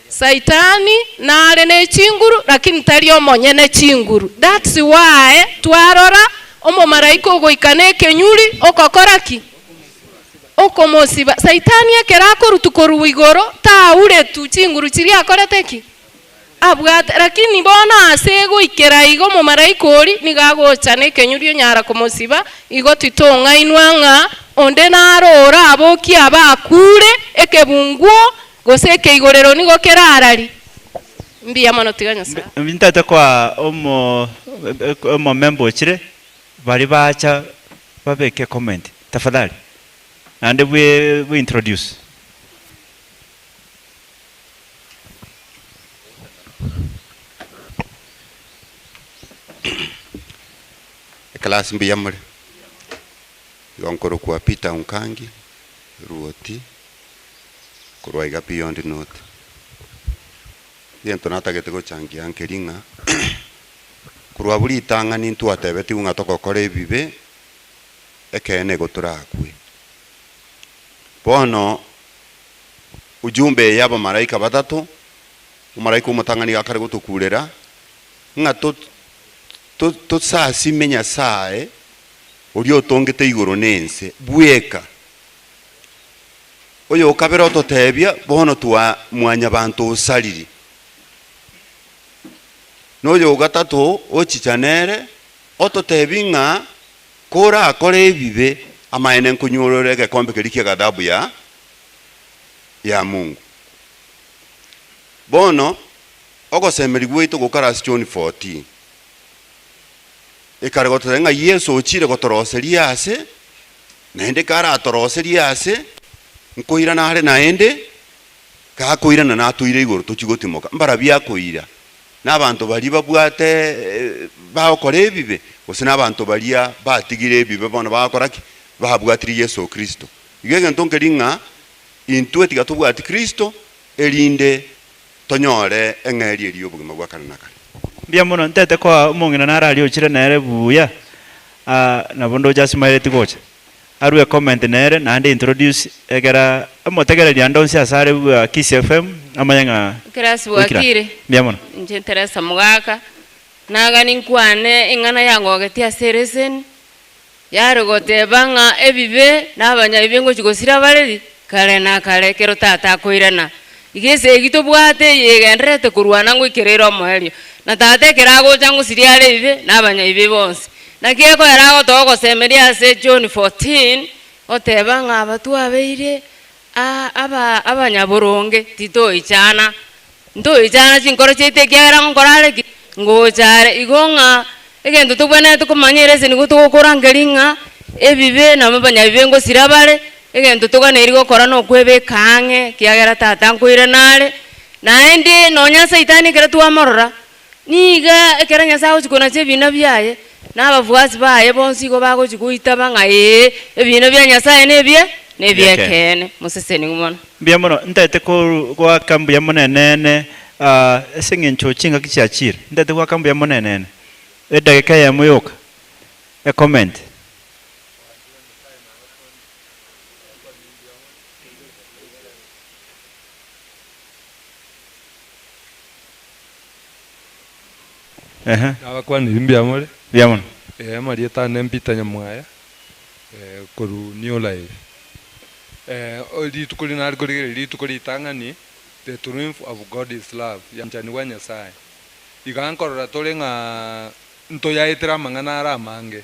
Saitani nare ne chinguru lakini tari omonyene chinguru that's why twarora omumaraiko goikane kenyuri okokoraki okomosiba Saitani ekera rutukoru igoro taure tu chinguru chiri akoreteki abwate lakini bona asego ikera igo mu maraiko ori nigagochane kenyuri nyara komosiba igo titonga inwanga onde narora aboki abakure ekebunguo goseke igorero nigo kerarari mbia mono tiganya sa mbintata kwa omo member chire bari bacha babeke comment tafadhali and we introduce class mbiyamre yonkoro kwa Peter Unkangi ruoti kurwa iga Beyond North yento natagete go changia ankeringa kurwa buri tanga ni ntu atebeti unga tokokore bibe ekene goturakwe bono ujumbe yabo malaika batatu umalaika umutangani akare gutukurera nga to saa simenya sae uri otongete igoro nense bweka oyo kabero totebya bono twa mwanya bantu usaliri noyo gatatu ochichanere ototebinga kora akore ebibe amaene nkunyorore gekombe kerikia gadabu ya Mungu bono ogosemeri gwitu gukara John 14 ekare gotenga Yesu ochire gotoroseria ase nende kara atoroseria ase nkoira na hare naende ka koira na natuire igoro tuchigotimoka mbara bya koira n'abantu bali babwate bakore ebibe ose n'abantu balia batigire ebibe bono bakoraki bahabwatiri Yesu Kristo igenge ntonkeringa intwe tigatubwati Kristo elinde tonyore engeri eri obugima bwa kana nakale bia mono ntete kwa mungina narali ochire nere buya na bondo jasimaire tigocha arwe comment nere nande introduce egera amotegera yandonsi asare bwa Kiss FM amanyanga kirasi wakire bia mono nje Teresa mugaka naga ninkwane ingana yango getia seresen yarogote banga ebibe nabanya ibengo chigosira bareri kale na kale kero tata koirana igese gito bwate yegendrete kurwana ngo ikerero moherio na tate kerago changu siriale ibe nabanya ibe bonse na kieko erago togo semeria se John 14 otebanga abatu abeire abanyaboronge tito ichana ndo ichana chinkoro chete kera ngorale ngochare igonga egendo tubone tukumanyerese nigutukukura ngeringa ebibe na mabanya bibengo sirabale egento toganeri gokora nokwebeka ang'e kiagera tata nkoire nare naende nonya saitani ekero twamorora niga ekero nyasaye agochikona chia ebina biaye nabafuasi baye bonsi igo bagochikoita bang'a ebina bia nyasaye nebiekene moseseni mono mbia mono ntete kwa kambu ya monenene ase eng'encho ching'aki chiachire ntete kwa kambu ya monenene edageka yamo yoka comment Abakwaniri mbiamore biamono marieta nempita nyamwaya koru new life rituko rinari kurigere rituko ritang'ani the triumph of God is love yanchani wa nyasaye igankorora turi ng'a ntoyaitera amang'ana ara amange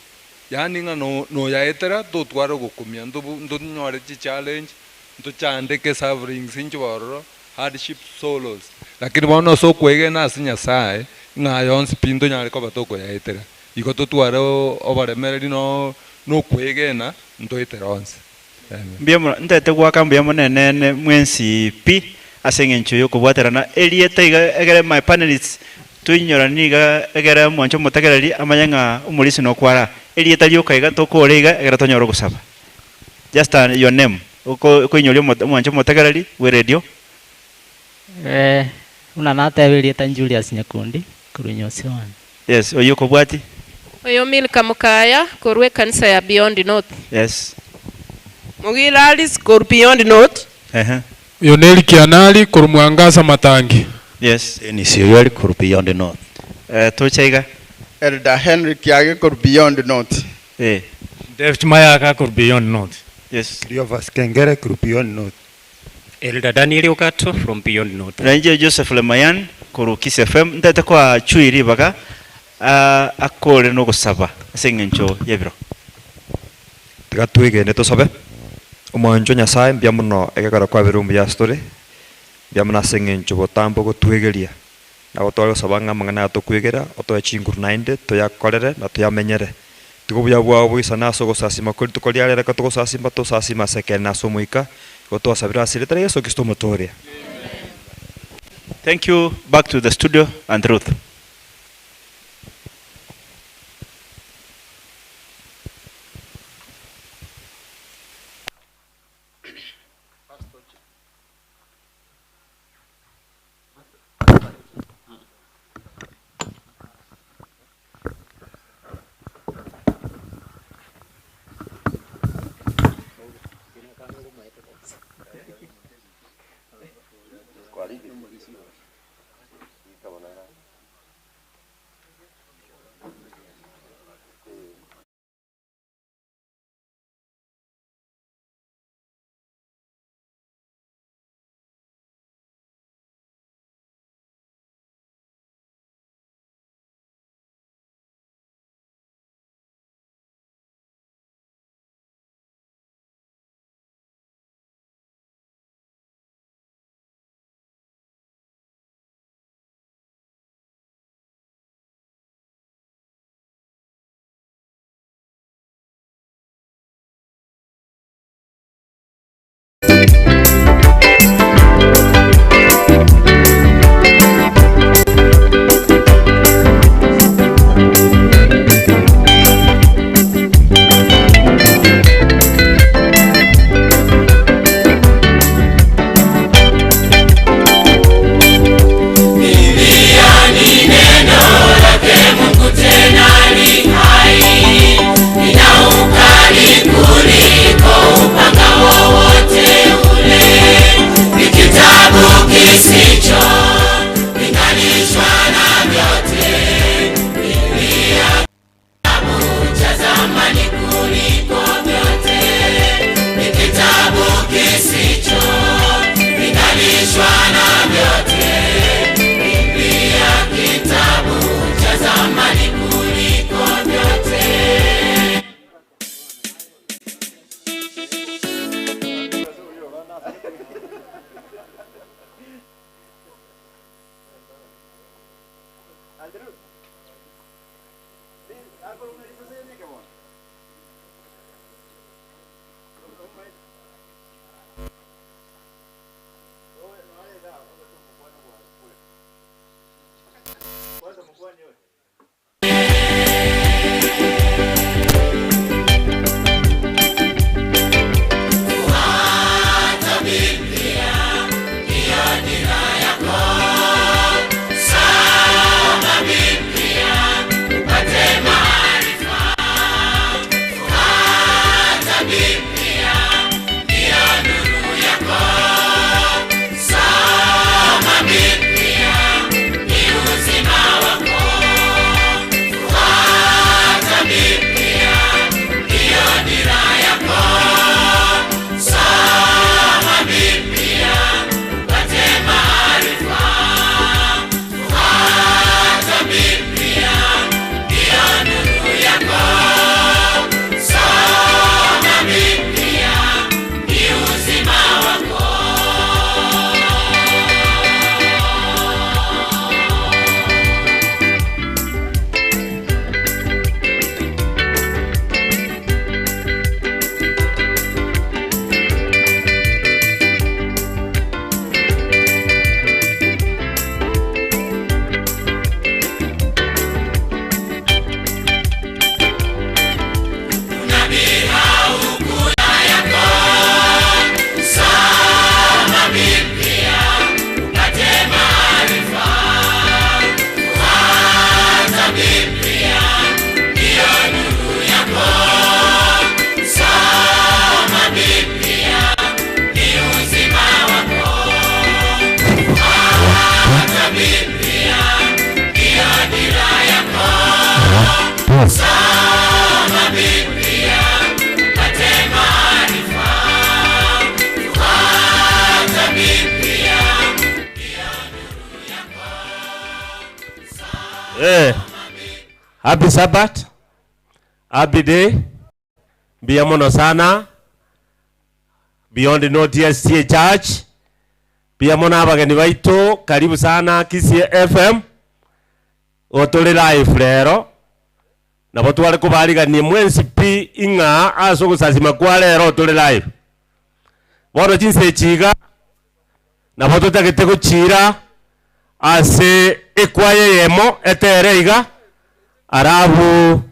yani ng'a noyaitera tutware gukumia ntunyore chi challenge ntuchandike sufferings inchibororo hardship solos lakini bono so kwegena ase nyasaye ng'a yonsi pinto nyare koba tokoyaitera igo tutware obaremereri no kwegena ntoitera onse mbia ntete kwa kambu ya monenene mwensi pi ase eng'encho yokobwaterana erieta iga egere my panelists tuinyorani iga egere mwancho motegereri amanya ng'a omorisi nokwara erieta rioka iga tokore iga egere tonyora gosaba just your name koinyoria mwancho motegereri we radio una nateberia Julius Nyakundi kurunyosi wana yes oyo kobwati oyo Milka Mukaya korwe kanisa ya Beyond North yes Mugira Alice kor Beyond North Yoneli Kianali kor Mwangaza Matangi yes ni sio yali kor Beyond North tochaiga Elder Henry Kiage kor Beyond North David Mayaka kor Beyond North yes Riovas Kengere kor Beyond North Elder Daniel Okato from Beyond North Ranger Joseph Lemayan kor Kiss FM ndete kwa chuiri baga akore no gusaba ase eng'encho yebiro tiga twigende tusabe omwancho nyasaye mbia muno egekara kwa birumbu ya story mbia muno ase eng'encho botambo gotwegeria na gotwara gusaba ng'a amang'ana atokwegera otoe chinguru naende toyakorere na toyamenyere tigo buya bwao bwisana ase ogosasima kori tukoriarere ka togosasima tosasima ase ekere ase omoika gotwasabira asire Yesu Kristo motoria. Thank you. Back to the studio and Ruth. Happy Sabbath. Happy day. Bia mono sana. Beyond the North TSC Church. Bia mono abageni baitu karibu sana Kisii FM. Otole live lero. Na botu wale kubarigania mwensi pi inga aso kusasima kwa lero otole live. Wano jinse chiga. Na botu takete kuchira ase ekwaye yemo etereiga arabu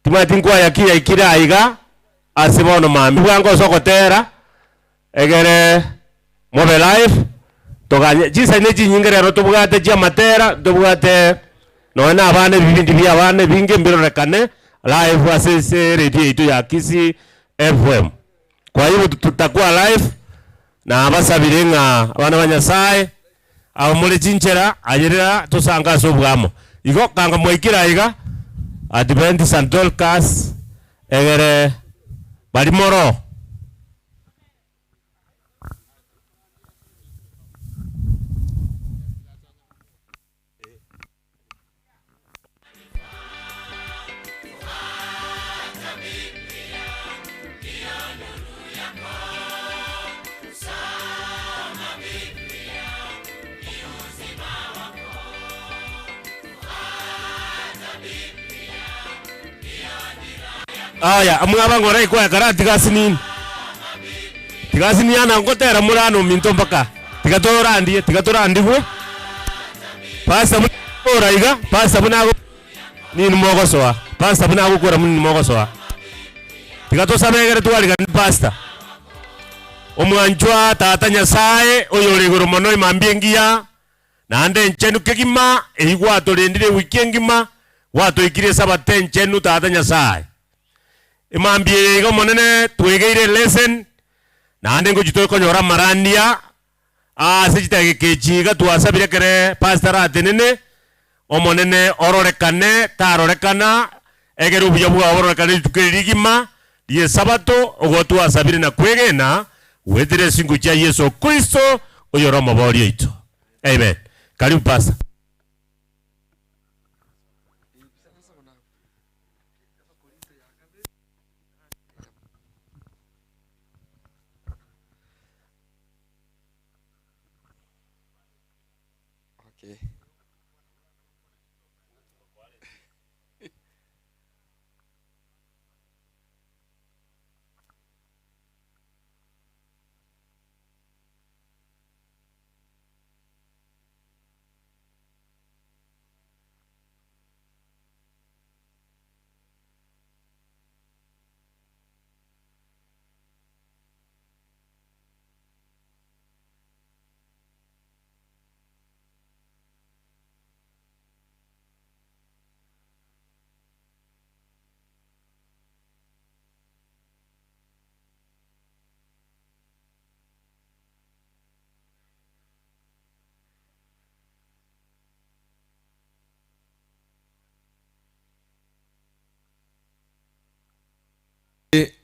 timati nkwa yakia ikira iga ase bono mami bwango sokotera egere mobe live toganye jisa ne jinyingere ro tubugate jya matera tubugate no na abane bibindi bya abane binge mbirorekane live ase radio itu ya Kisii FM. Kwa hiyo tutakuwa live na abasabirenga abana banyasaye aho muri cinchera ayirira tusanga sobwamo igo kanga moikira iga Adventist and Dorcas egere bari moro aya amwaba ngora iko yakara tigasinin tigasiniana ngotera murano minto mpaka tigatora ndiwe pasa mura iga pasa bunago nini mogosoa pasa bunago kora munini mogosoa tigato sabegere twaliga pasta omwanjwa tata Nyasaye oyore goro mono imambyengia nande nchenu kegima eigwa tolendire wikengima wato ikire sabate nchenu tata Nyasaye imambie igo monene twegeire lesson nande ngo jito konyora marandia sejita kechiga twasabire kere pastor atenene omonene ororekane tarorekana egere ubuya bwa ororekane tukerigima ye sabato ogo asabire na kwegena wedire singu cha Yesu Kristo oyoro mabori itu. Amen. Karibu pastor.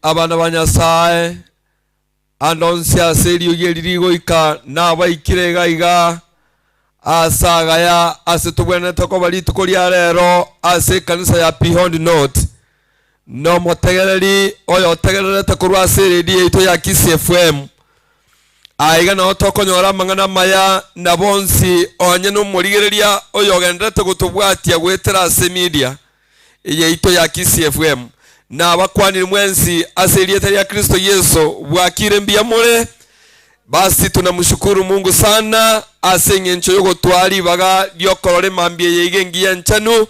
abana banyasaye andonsia serio yeririgo ika na baikire gaiga asaga ya asetubwene toko bali tukolia rero ase kanisa ya Beyond North no motegereri oyo tegererete kurwa serio ito ya Kisii FM aiga no toko nyora mangana maya na bonsi onye no murigereria oyo gendete gutubwatia gwetera ase media iye ito ya Kisii FM na bakwanira mwenzi asilieta ya Kristo Yesu bwakire mbia mure. Basi tunamshukuru Mungu sana asenye ncho yogo twali baga lyokorore mambie yegengia nchanu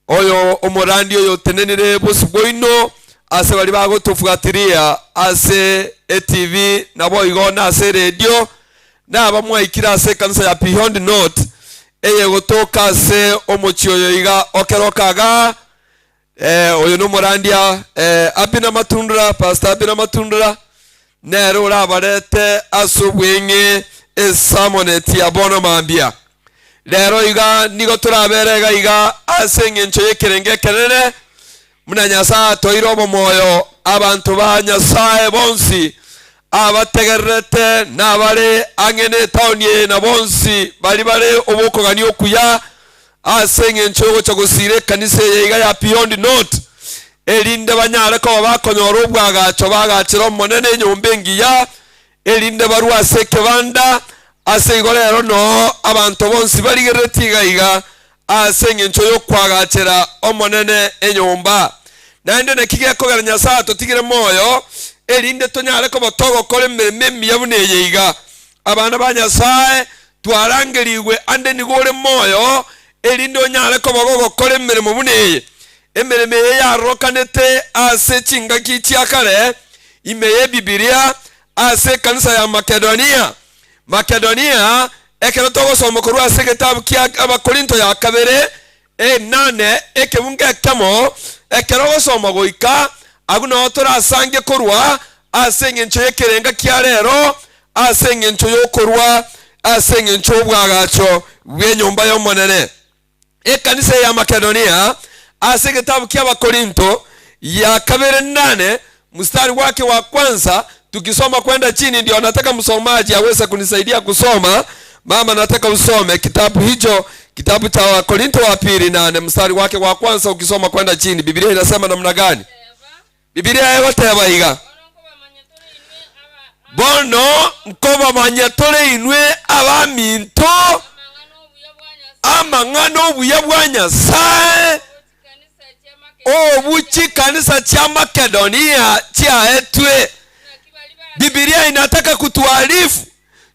oyo omorandi oyo tenenere bosubwoino ase bali bago tufuatiria ase TV na boigona ase radio na bamwaikira ase kanisa ya Beyond North eye gotoka ase omochioyo iga okerokaga oyo no morandia Abina Matundra Pastor Abina Matundra nero urabarete asubwenge esamoneti abono mambia lero iga nigo turaberega iga asenge ncho yekerenge kenene muna Nyasaye toirobo moyo abantu ba Nyasaye bonsi abategerete nabare angene taonie na bonsi bali bare oboko gani okuya asenge nchogo chagusire kanisa yeiga ya beyond note erinde banyare ko bakonyora ubwagacho bagachiro monene nyumbe ngiya erinde barua seke banda asegorero no abantu bonsi barigeretiga iga asenge nchoyo kwagachira omonene enyumba nande nekige kogeranya saa tutigire moyo erinde tonyare ko botogo kore mmemme yabuneye iga abana banyasaye twarangeriwe ande nigore moyo erinde onyare ko bogogo kore mmeremo buneye emereme yarokanete ase chingaki chiakare imeye Biblia ase kanisa ya Makedonia ekero togo somo kuru ase kitabu kia Abakorinto ya kabere 8 ekebunge kemo ekero somo goika aguno otora asange kurwa ase ngencho yekerenga kia rero ase ngencho yokurwa ase ngencho bwagacho bwenyumba yo monene kanisa ya Makedonia ase kitabu kia Abakorinto ya kabere 8 mstari wake wa kwanza tukisoma kwenda chini ndio nataka msomaji aweze kunisaidia kusoma. Mama nataka usome kitabu hicho, kitabu cha Wakorinto wa pili 8 mstari wake wa kwanza ukisoma kwenda chini. Biblia inasema namna gani? Biblia yote yabaiga. Bono nkoba manyatore inwe abaminto amangano buyabwanya sae obuchi kanisa cha Makedonia cha etwe. Biblia inataka kutuarifu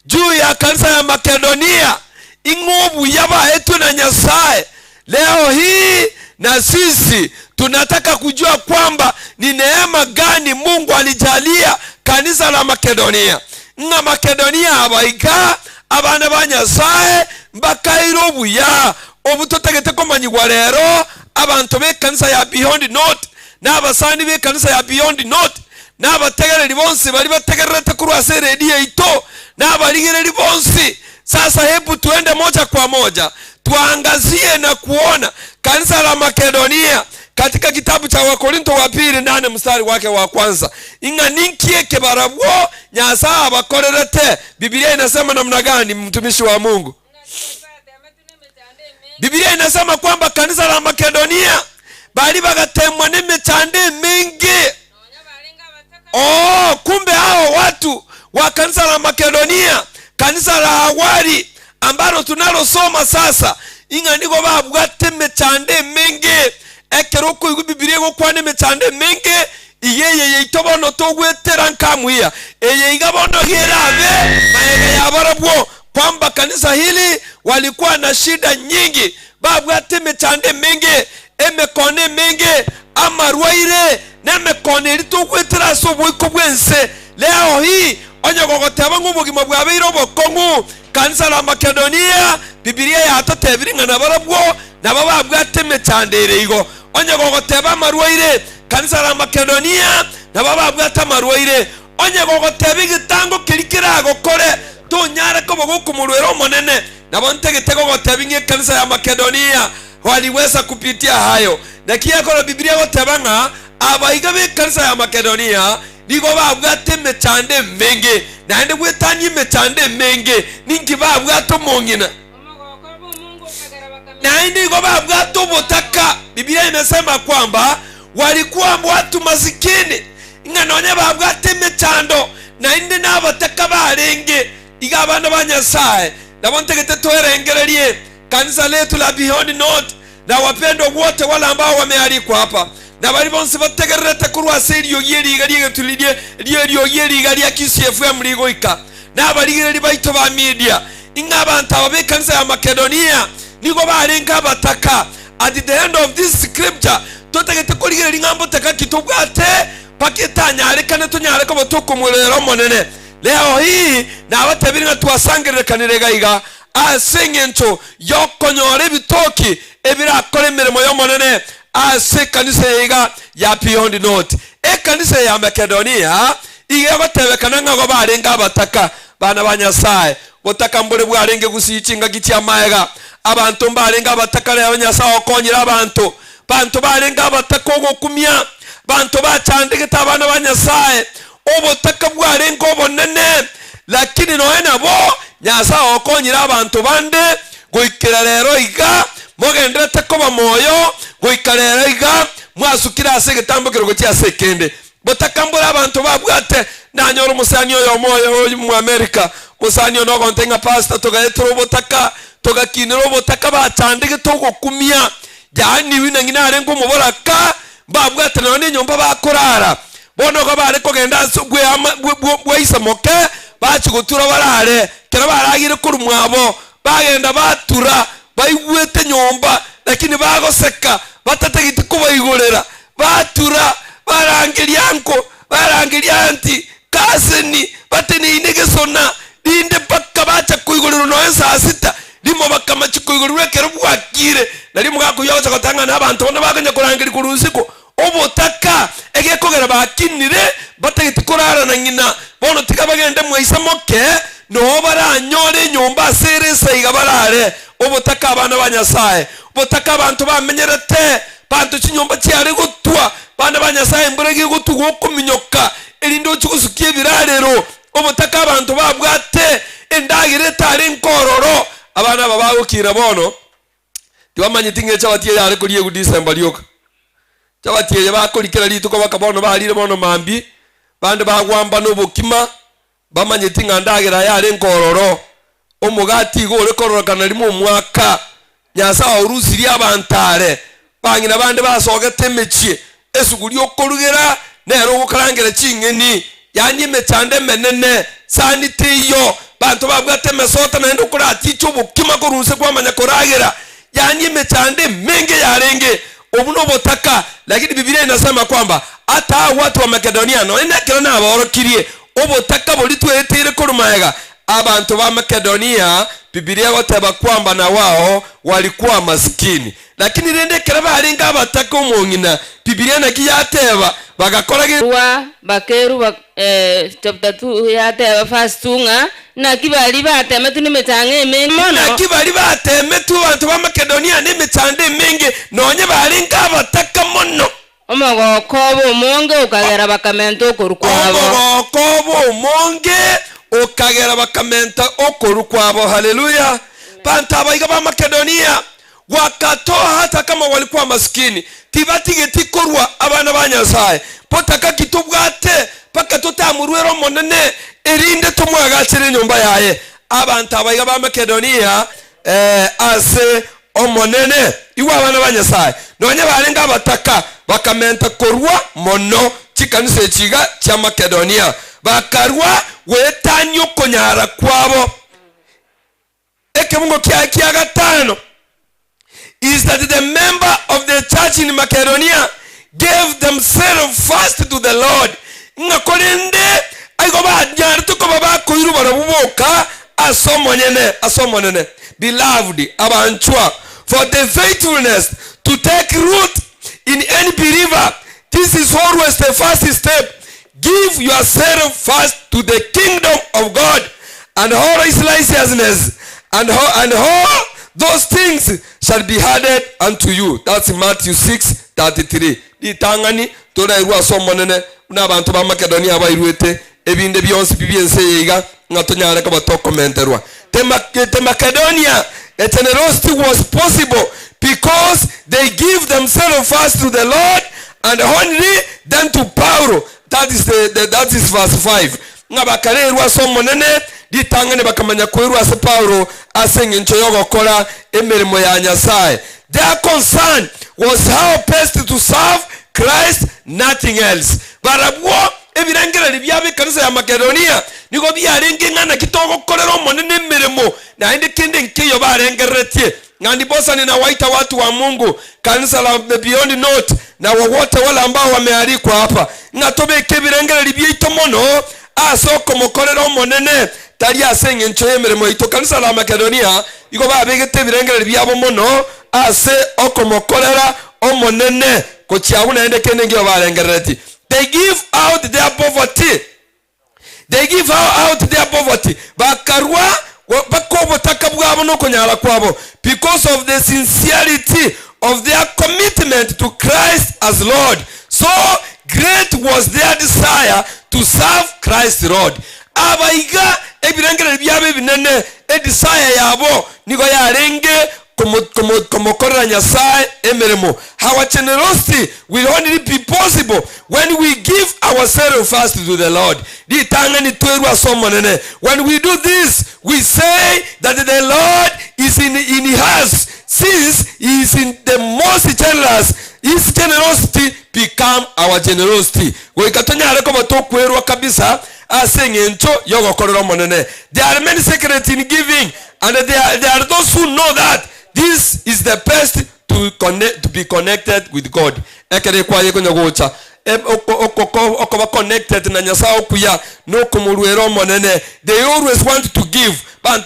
juu ya kanisa ya Makedonia ingobu yaba etu na Nyasaye. Leo hii na sisi tunataka kujua kwamba ni neema gani Mungu alijalia kanisa la Makedonia. Nga Makedonia abaiga abana ba Nyasaye mbakairo buya obutotegete komanyigwa rero abantu be kanisa ya Beyond Note n'abasani be kanisa ya Beyond Note n'abategereri bonse bari bategererete kuri ase radio ito n'abarigereri bonse. Sasa hebu tuende moja kwa moja tuangazie na kuona kanisa la Makedonia katika kitabu cha Wakorinto wa pili 8 mstari wake wa kwanza. Inga ninkie kebarabwo nyasa abakorerete. Biblia inasema namna gani mtumishi wa Mungu? Biblia inasema kwamba kanisa la Makedonia bali bagatemwa n'imechande mingi. Kumbe hao watu wa kanisa la Makedonia, kanisa la awali ambalo tunalosoma sasa, inga niko babwate mechande mingi. Ekero ko Biblia go kwane mechande mingi iyeye itobono togwetera nkamwiya eye igabono hirabe maega ya barabwo kwamba kanisa hili walikuwa na shida nyingi babwate mechande mingi emekone mingi amarwaire nemekone litogwetera sobo ikobwense. Leo hii onyogogoteba ng'umugimo bwabeiro bokongu kanisa la Makedonia Biblia yatotebiringa na barabwo nabo babwate mechandere igo onyogogoteba marwaire kanisa la Makedonia nabo babwate marwaire onyogogoteba gitango kirikirago kore tonyare ko bogukumurwero monene nabo ntegitego gotebinge kanisa ya Makedonia waliweza kupitia hayo na kiyakora Biblia gotebanga abaiga be kanisa ya Makedonia nigo babwate mechande menge naende gwetani mechande menge ningi babwato mongina naende nigo babwato botaka. Biblia inasema kwamba walikuwa watu masikini inganonya babwate mechando naende nabataka barenge igabana banyasaye nabontegete toerengererie kanisa letu la Beyond Note na wapendo wote wala ambao wamealikwa hapa na bali bonse bategererete kurwa serio yeri gari getulidie rio yeri gari akisefm ligoika na bali gari baito ba media inga abantu ababe kanisa ya Makedonia nigo barenga bataka. At the end of this scripture totegete koligere ngambo taka kitubwate paketanya arekane tonyare ko botoko murero monene. Leo hii na abatabirina tuwasangirire kanire gaiga asengencho yokonyore bitoki ebirakore mirimo yo monene ase kanisa yiga ya Beyond Note. Kanisa ya Makedonia iga batebekana ngago barenga bataka bana banyasaye botaka mbure bwarenge gusichinga gitia maega abantu barenga bataka le abanyasaye okonyira abantu barenga bataka ogokumya bantu bachandike abana banyasaye obotaka bwarenga obonene lakini noena bo nyasa okonyira abantu bande goikira rero iga mogendete koba moyo goikarera iga mwasukira ase getambo kirogo tia sekende botakambura abantu babwate nanyoro musani oyo moyo mu America musani ono gontenga pasta togaetro botaka togakinero botaka bacandike togokumia yani wina ngina arengo muboraka babwate none nyomba bakorara bono ko bare kogenda sugwe bwaisa moke bachigutura barare kera baragire kurumwabo bagenda batura baigwete nyomba lakini bagoseka batategiti kubaigorera batura barangiria anko barangiria anti kaseni bateni inegesona dinde paka bacha kuigorero no ensa sita limo bakamachi kuigorero kero bwakire nalimo gakuyoza gotanga nabantu bonna baganya kurangiri kurusiko obotaka egekogera bakinire bategiti kurara na nyina bono tikabagende mwaisa moke no baranyore nyomba serese igabarare obotaka abana banyasaye obotaka abantu bamenyerete bantu chinyomba cyari gutwa bana banyasaye mburege gutugo kuminyoka elindo chikusukie birarero obotaka abantu babwate endagire tari nkororo abana babagukira bono tibamanye tinge cyabatie yari kuriye ku December lyoka cyabatie bakurikira lituko bakabono balire bono mambi bande bagwamba n'obukima bamanye tinga ndagira yari nkororo omugati gore kororokana limo mwaka nyasa urusiri abantare bangina bande basogete mechie esuguri okorugera nero gukarangera chingeni yani mechande menene sanitiyo bantu babwate mesota nendo kurati cy'ubukima korunse kwamanya koragera yani mechande menge yarenge obuno botaka lakini Biblia inasema kwamba hata watu wa Makedonia no enekera na aborokirie obotaka bolitwetire korumaega abantu ba Makedonia Biblia wateba kwamba na wao walikuwa maskini lakini rendekera baringa abataka omongina Biblia nakiyateba bagakoragirwa bakeru chapter 2 yateba first tunga nakibali batemetu nimetange mengi nakibali batemetu abantu ba Makedonia nimetande mengi nonye baringa abataka mono omogokobo omonge ukagera bakamento okorukwabo omogokobo omonge ukagera bakamenta okorukwabo haleluya bantu abaiga ba Makedonia wakatoa hata kama walikuwa maskini tibatige tikorwa abana banyasaye potaka kitubwate paka totamurwero monene erinde tumwagacire nyumba yaye abantu abaiga ba Makedonia ase omonene iwa abana banyasaye nonye barenga bataka bakamenta korwa mono chikanise chiga cha Makedonia bakarwa wetanyo konyara kwabo ekemungo kya gatano is that the member of the church in Macedonia gave themselves first to the Lord ngakolende aigo banyar tuko baba koiru barabuboka asomonene beloved abanchwa for the faithfulness to take root in any believer. This is always the first step. Give yourself first to the kingdom of God and all his righteousness and all those things shall be added unto you. That's Matthew 6:33. Ditangani tola irwa somonene una abantu ba Makedonia bairwete ebinde byonse bibiense yiga ngatonyara ka batokomenterwa. The Macedonia generosity was possible because they give themselves first to the Lord and only then to Paulo. That is verse 5. Ngabakarerwa somonene ditangane bakamanya kwerwa se Paulo asenye nchoyo gokora emirimo ya Nyasaye. Their concern was how best to serve Christ, nothing else. Barabwo ebirengera libyabe kanisa ya Makedonia niko byarenge ngana kitogo kolero monene emirimo na indi kinde nkiyo barengeretie ngandi bosa nina waita watu wa Mungu kanisa la Beyond North na wowote wale ambao wamealikwa hapa ngatobe kebirengera libyeito mono asoko mokolero monene tali asenye nchoye emirimo ito kanisa la Makedonia iko babegete birengera libyabo mono ase okomokolera omonene ko chiabuna ende kende ngiyo barengereti. They give out their poverty. Bakarwa bakobo takabwabo no konyala kwabo because of the sincerity of their commitment to Christ as Lord. So great was their desire to serve Christ Lord. Abaiga ebirengera byabe binene desire yabo niko yarenge kumukorera Nyasaye emirimo. Our generosity will only be possible when we give ourselves first to the Lord. When we do this, we say that the Lord is in us. Since he is in the most generous, his generosity become our generosity. There are many secrets in giving, and there are those who know that this is the best to be connected with God. Connected na Nyasaye okuya no kumurwero monene. They always want to give, and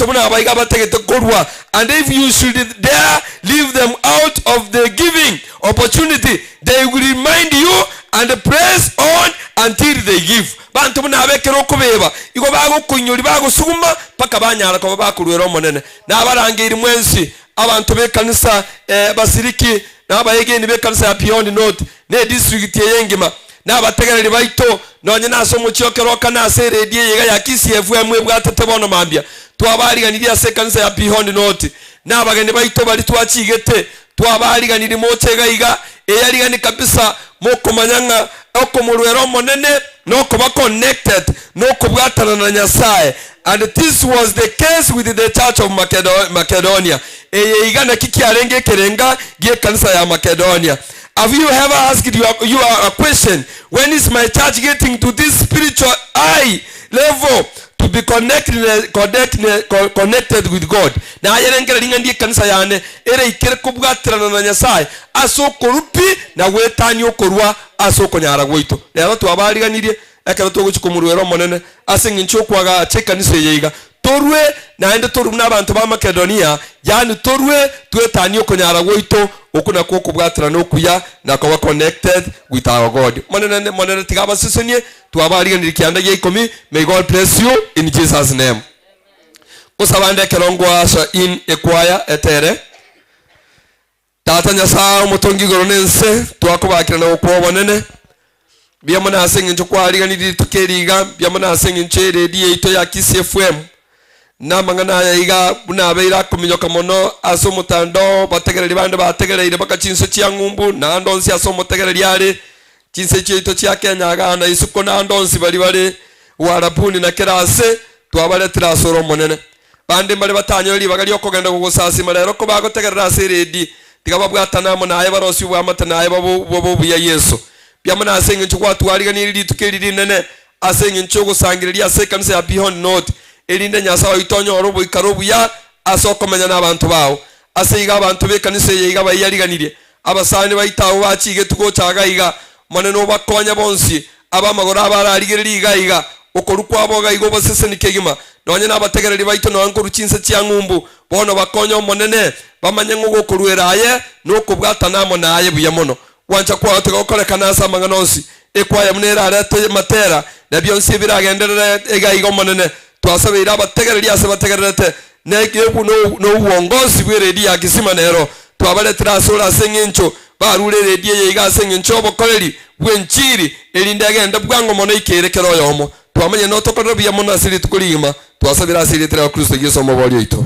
if you should dare leave them out of the giving opportunity, they will remind you and press on until they give. Bantu munabekero kubeba iko bago kunyuri bago suguma paka banyara ko bakurwero monene nabarangiri mwensi abantu bekanisa basiriki n'abayegeni bekanisa ya Beyond North ne district yengima n'abategereri baito nonye naso mu cyokero kana seredi yega ya KCFM bwatete bono mambya twabariganiriya sekanisa ya Beyond North n'abageni baito bali twachigete twabariganiri motega iga eyarigani kabisa mokomanyanga okomurwero monene no kuba connected no kubwatana na Nyasaye. And this was the case with the church of Macedonia. Igana kiki arenge kerenga gie kanisa ya Macedonia. Have you ever asked you a question? When is my church getting to this spiritual high level to be connected with God? Na ayerengera ringa ndiye kanisa yane ere ikere kubwatirana na Nyasaye asoko rupi na wetani okorwa asoko nyara gwitu. Lero twabariganirie ekero tuguchikumurwero monene asinga nchokwaga chekanise yeiga torwe naende toru n'abantu ba Macedonia, yani torwe twetani okonyara gwitu okuna ko kubwatira no kuya na ko connected with our God. Monene tigaba sisenie twabariganira kyanda ye 10. May God bless you in Jesus name. Kusabande kelongwa asha in ekwaya etere tata Nyasaye mutongi goronense twakubakira na okwobonene biamana asenga nchokwariganira tukeriga biamana asenga nchere ito ya KCFM na mangana ya iga bunabeira kuminyoka mono aso mutando bategereri bande bategerere bakachinso cyangumbu na ndonsi aso mutegereri yare chinse cyito cya Kenya gana isuko na ndonsi bari warapuni na kerase twabale trasoro monene bande bali batanyori bagali okogenda kugusasi marero ko bagotegerera seredi tigababwatana mo naye barosi bwamata naye babo buya Yesu biamana asenga nchukwa twariganira tukeriri nene asenga nchugo sangiriria sekanse ya Beyond North elinde Nyasaye itonyo orobo ikarobu ya asoko menya n'abantu bawo aseiga abantu bekanise yiga bayariganirie abasani bayitaho bacige tugo cagayiga moneno bakonya bonsi abamagora abararigiriga iga okorukwa aboga igo basese nikegima nonye n'abategereri bayito no ankuru cinse cyangumbu bono bakonyo monene bamanye ngo gokurweraye no kubwatana mo naye buyamono wancha kwa tugokorekana samanga nonsi ekwaya munera arate matera na byonsi biragenderera ega igo monene twasabira abategereri ase bategererete negebu no uongozi bweredi ya kisima nero twabale trasura sengencho barure redi yiga sengencho bokoreri bwenchiri elinde agenda bwango mono ikerekero yomo twamenye no tokorero bya mono asiri tukulima twasabira asiri tra Kristo Yesu mobali ito.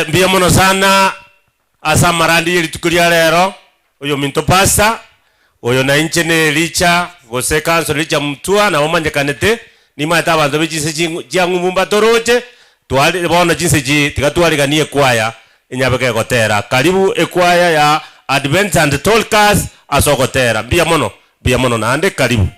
Mbia mono sana asa marandi yeli tukulia lero uyo minto pasta uyo na inchene licha gose kanso licha mtua na omanje kanete ni mata bantu bicise cyangu mumba toroche twali bona jinse ji tikatwali ganie kwaya inyabeke gotera karibu ekwaya ya Advent and Tolkas asogotera mbia mono nande karibu.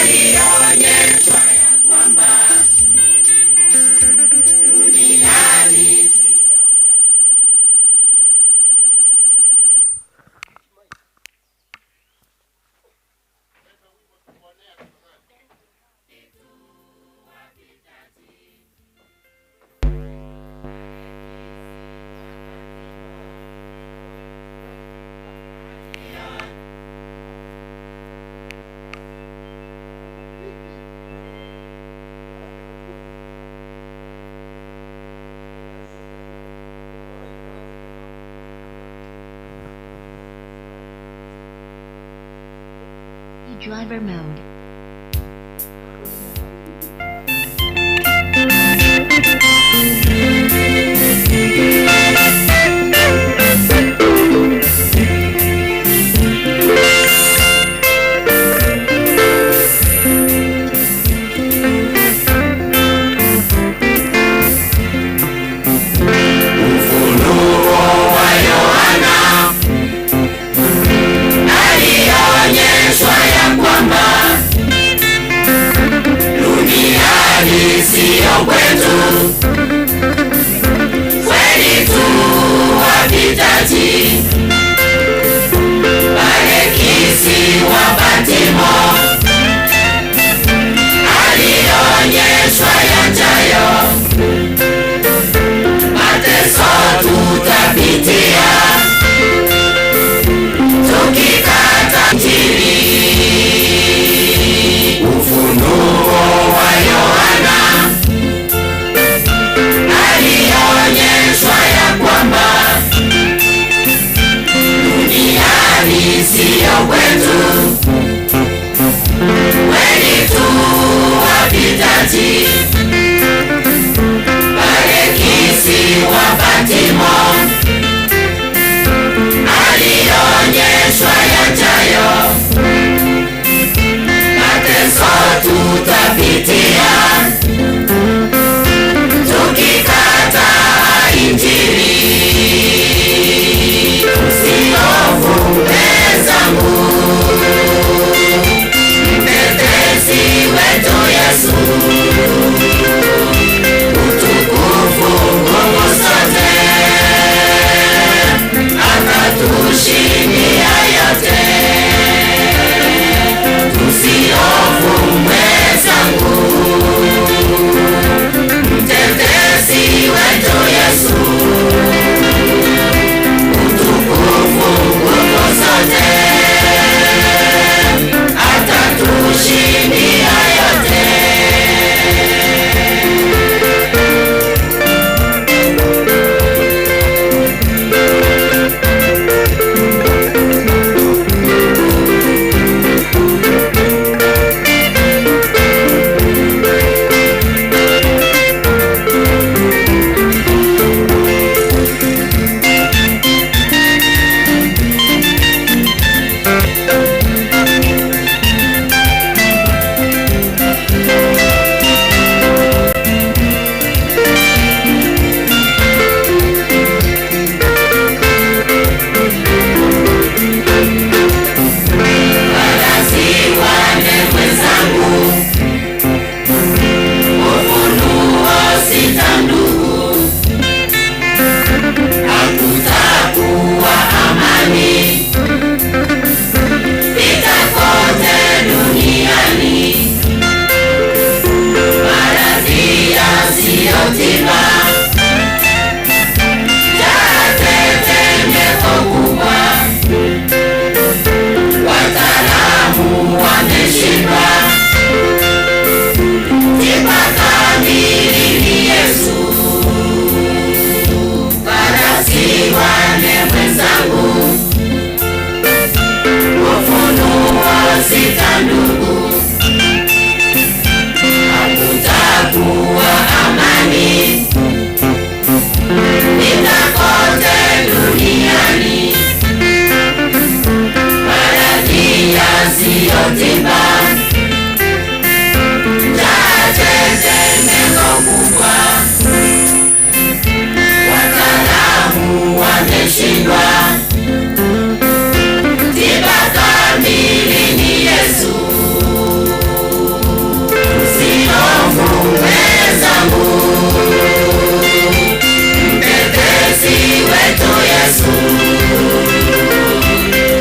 Alionyeshwa ya kwamba dunia to driver mode. Sio kwetu kweli tu wapitaji pale kisiwa Patmo alionyeshwa yajayo, mateso tutapitia tukikata Injili. Ufunuo wa Yohana alionyeshwa ya kwamba duniani sio kwetu kweli tu wapitaji pale kisiwa Patmo alionyeshwa yajayo, mateso tutapitia tukikata Injili. Usihofu mwenzangu, mtetezi wetu Yesu, utukufu nguvu zote atatushindia yote. Usihofu mwenzangu, mtetezi wetu Yesu, utukufu nguvu zote atatushindia yote.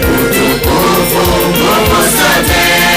Utukufu nguvu zote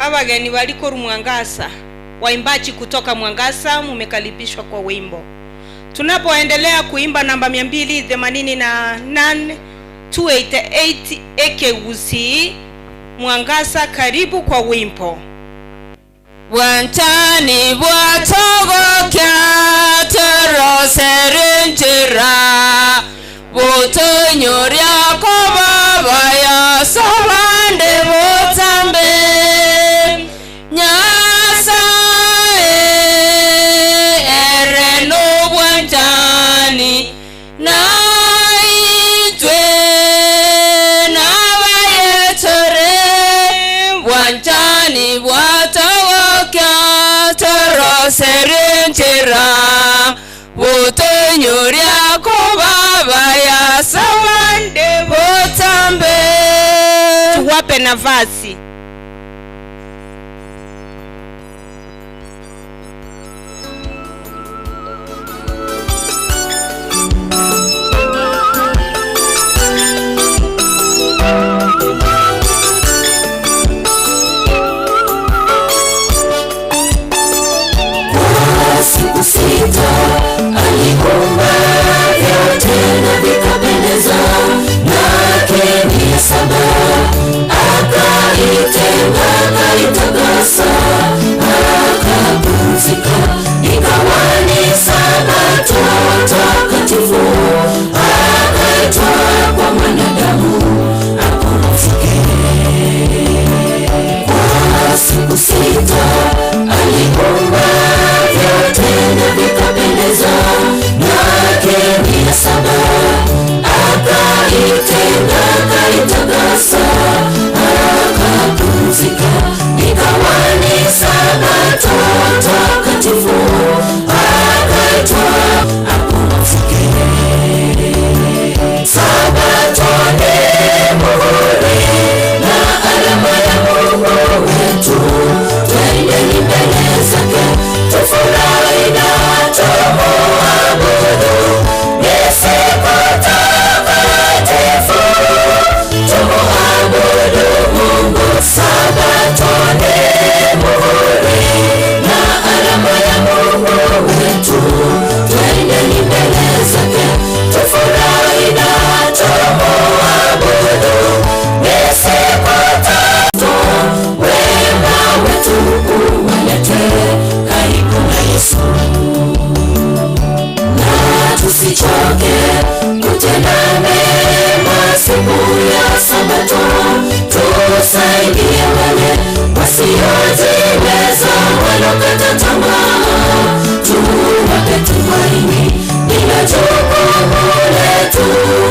abageni baliko Mwangasa, waimbaji kutoka Mwangasa mumekaribishwa kwa wimbo. Tunapoendelea kuimba namba 288 288 Ekeusi Mwangasa, karibu kwa wimbo. Wantani bwatogo kya teroserenjera butonyoria ko baba ya sabande botambe nyasa ereno bwantani na itwe na bayetore bwantani bwatogo kya teroserenjera butonyoria ko baba ya sawande botambe. Tuwape nafasi. Siku sita aliumba vyote na vikapendeza, lakini ya saba akaitenga, akaitakasa, akapumzika. Ikawa ni Sabato takatifu, akaitwa kwa mwanadamu apumzike. Kwa siku sita aliumba vyote na vikapendeza, lakini ya saba akaitenga, akaitakasa, akapumzika. Ikawa ni Sabato takatifu, akaitwa apumzike. Sabato ni muhuri na alama ya Mungu wetu, twendeni mbele zake tufurahi na tumuabudu. Ni siku takatifu, tumuabudu Mungu. Sabato ni muhuri na alama ya Mungu wetu, twendeni mbele zake tufurahi na tumuabudu. Ni siku takatifu, wema wetu uwalete karibu na Yesu, na tusichoke kutenda mema siku ya Sabato. Tusaidie wale wasiojiweza, walokata tamaa, tuwape tumaini. Bila jukumu letu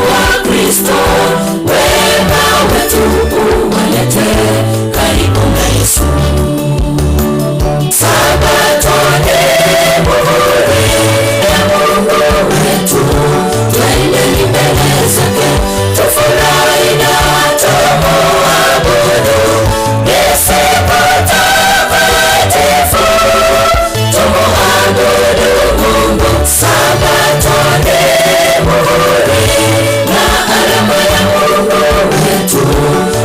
wa Kristo, wema wetu uwalete karibu na Yesu. Sabato ni muhuri ya Mungu wetu, twendeni mbele zake tufurahi na tumuabudu. Ni siku takatifu, tumuabudu Mungu. Sabato ni muhuri na alama ya Mungu wetu,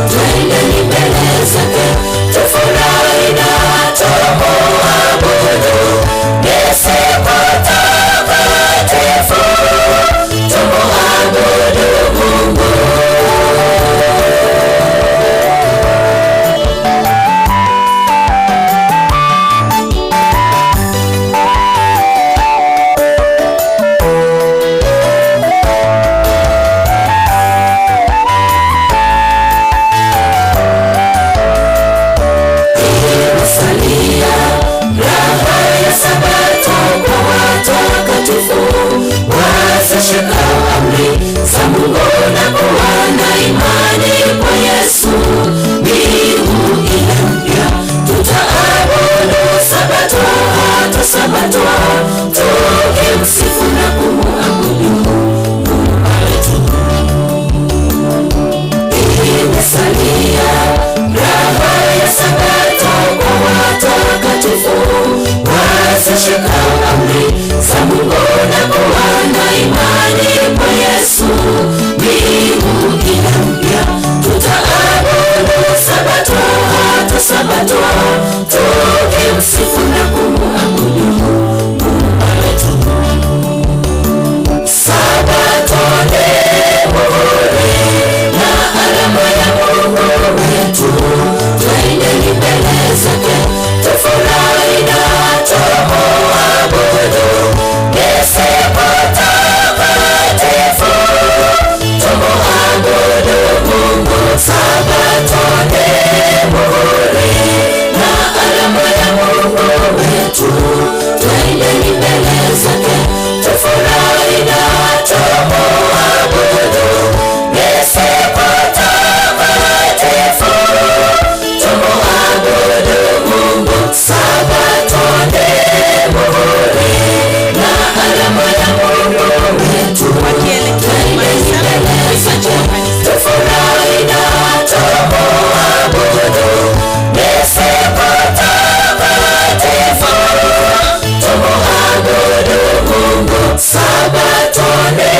twendeni mbele zake tufurahi na tumuabudu. Ni siku takatifu, tumuabudu Mungu. Imesalia raha ya Sabato kwa watakatifu, wazishika amri za Mungu na kuwa na imani kwa Yesu. Mbingu ile mpya tutaabudu Sabato hata Sabato, tukimsifu na kumuabudu Mungu wetu. Imesalia raha ya Sabato kwa watakatifu, wazishika amri za Mungu na kuwa na imani kwa Yesu. Mbingu ile mpya tutaabudu Sabato hata Sabato. Sabato, tukimsifu na kumuabudu Mungu wetu. Sabato ni muhuri na alama ya Mungu wetu. Twendeni mbele zake, tufurahi na tumuabudu. Ni siku takatifu, tumuabudu Mungu. Sabato ni muhuri na alama ya Mungu wetu. Twendeni mbele zake, tufurahi na tumuabudu. Ni siku takatifu, tumuabudu Mungu. Sabato ni muhuri na alama ya Mungu wetu. Twendeni mbele zake, tufurahi na tumuabudu. Ni siku takatifu, tumuabudu Mungu. Sabato ni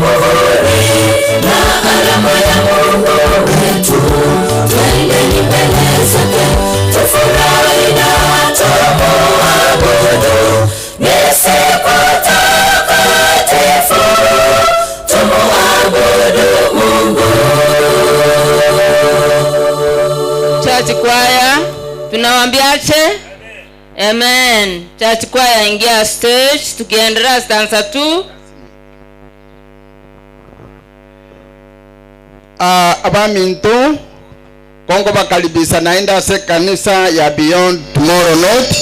muhuri na alama ya Mungu wetu. Twendeni mbele zake, tufurahi na tumuabudu. Ni siku takatifu, tumuabudu Mungu. Church choir, tunawambiache? Amen. Church choir ingia stage, tukiendelea stanza 2. Abamintu kongo bakalibisa naenda se kanisa ya Beyond Tomorrow Note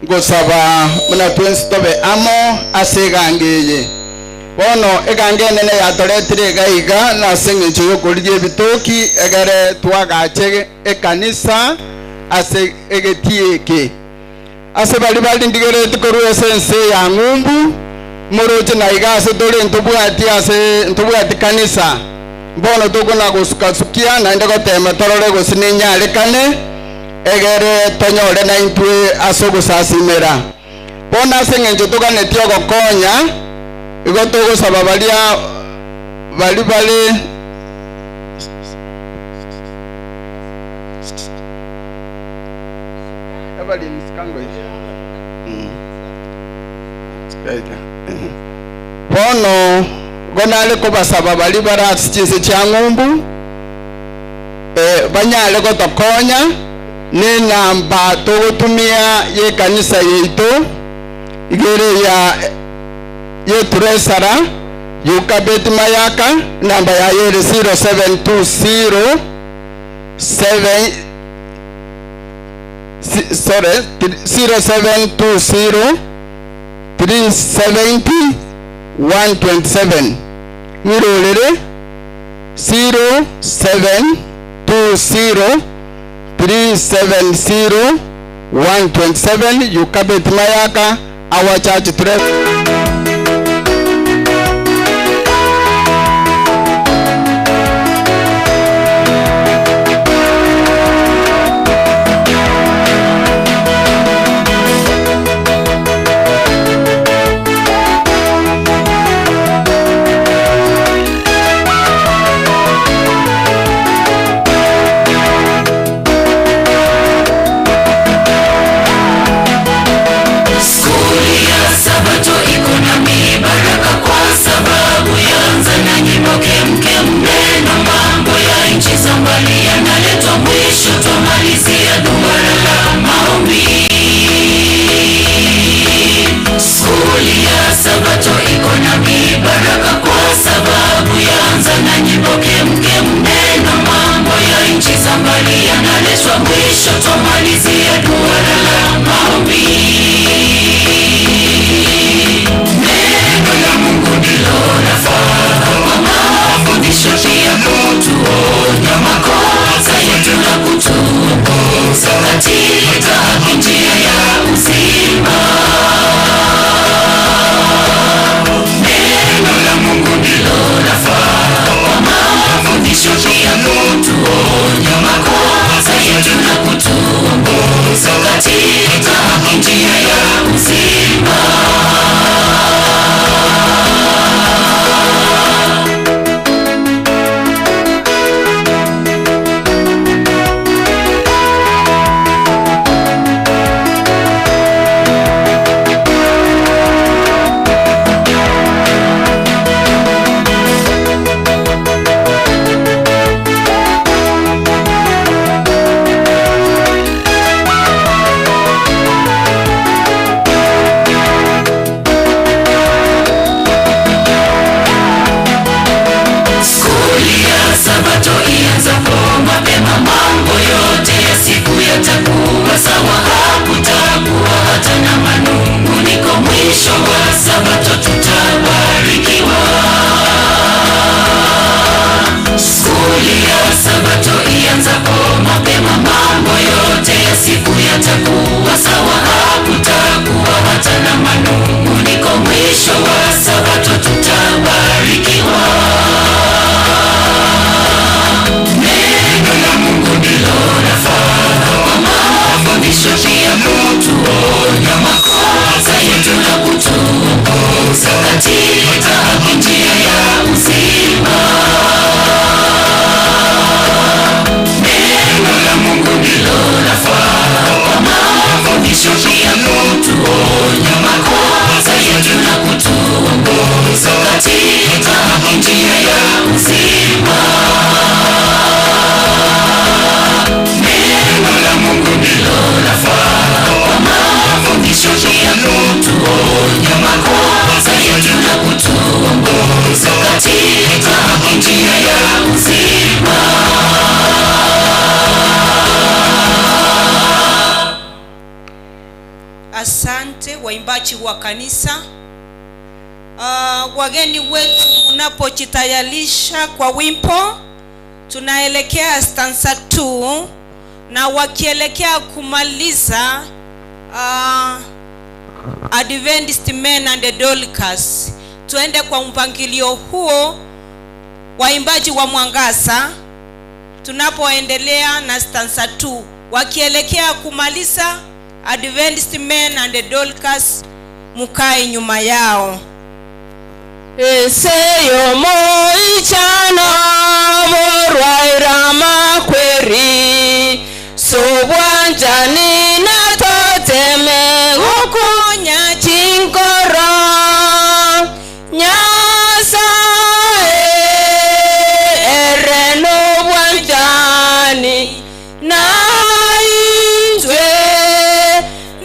ngosaba muna twins tobe amo asegangeye bono egange nene yatoretire gaiga na singe chiyo kulige bitoki egere twagache ekanisa ase egetieke ase bali ndigere tukuru esense ya ngumbu muroche na igase dole ntubwati kanisa bono tukuna gusukasukia naende gotema torore gusininyare kane egere tonyore na intwe asogusasimera bono ase ng'encho tuganetio gokonya igo tugusaba baria bali bono gonale kubasaba bali barasichise cha ngumbu banyale gotokonya ni namba tugutumia ye kanisa yeito igere ya ye tresara yukabeti mayaka namba ya yere 0720 0720 370 127 mirolere 0720 370 127 yukabeti mayaka our church treasurer. Katika njia Sabato ianzapo mapema, mambo yote ya siku yatakuwa sawa, hakutakuwa hata na manunguniko. Mwisho wa Sabato tutabarikiwa. Skuli ya Sabato ianzapo mapema, mambo yote ya siku yatakuwa sawa, hakutakuwa hata na manunguniko. Mwisho wa Sabato tutabarikiwa. Neno la Mungu ndilo lafaa kwa mafundisho, pia kutuonya makosa yetu na kutuongoza katika njia ya uzima. Neno la Mungu ndilo lafaa kwa mafundisho, pia kutuonya makosa yetu na kutuongoza katika njia ya uzima. Neno la Mungu ndilo lafaa kwa mafundisho, pia kutuonya makosa yetu na kutuongoza katika njia ya uzima. Asante waimbaji wa kanisa. Wageni wetu, unapojitayarisha kwa wimbo, tunaelekea stanza 2 na wakielekea kumaliza Adventist Men and Dorcas. Tuende kwa mpangilio huo, waimbaji wa Mwangaza, tunapoendelea na stanza 2 wakielekea kumaliza Adventist Men and Dorcas, mukae nyuma yao. Eseyo moichana morwaira makweri sobwanjani na toteme gokonya chinkoro nyasa ereno bwanjani na inzwe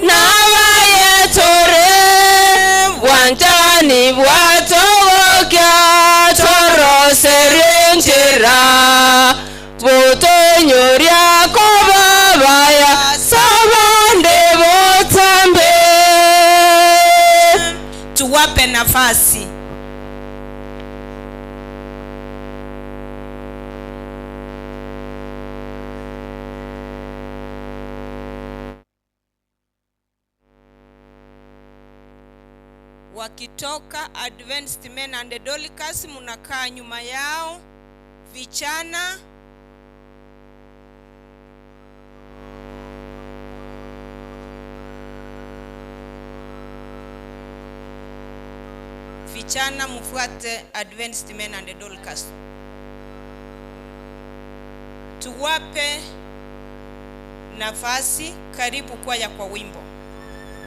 na bayetore bwanjani bwatogokya toro serenjera botonyoria kobabaya sabande botambe. Tuwape nafasi. Wakitoka Adventist Men and Dorcas, munakaa nyuma yao. Vichana mufuate Adventist Men and Dorcas. Tuwape nafasi. Karibu kwaya kwa wimbo.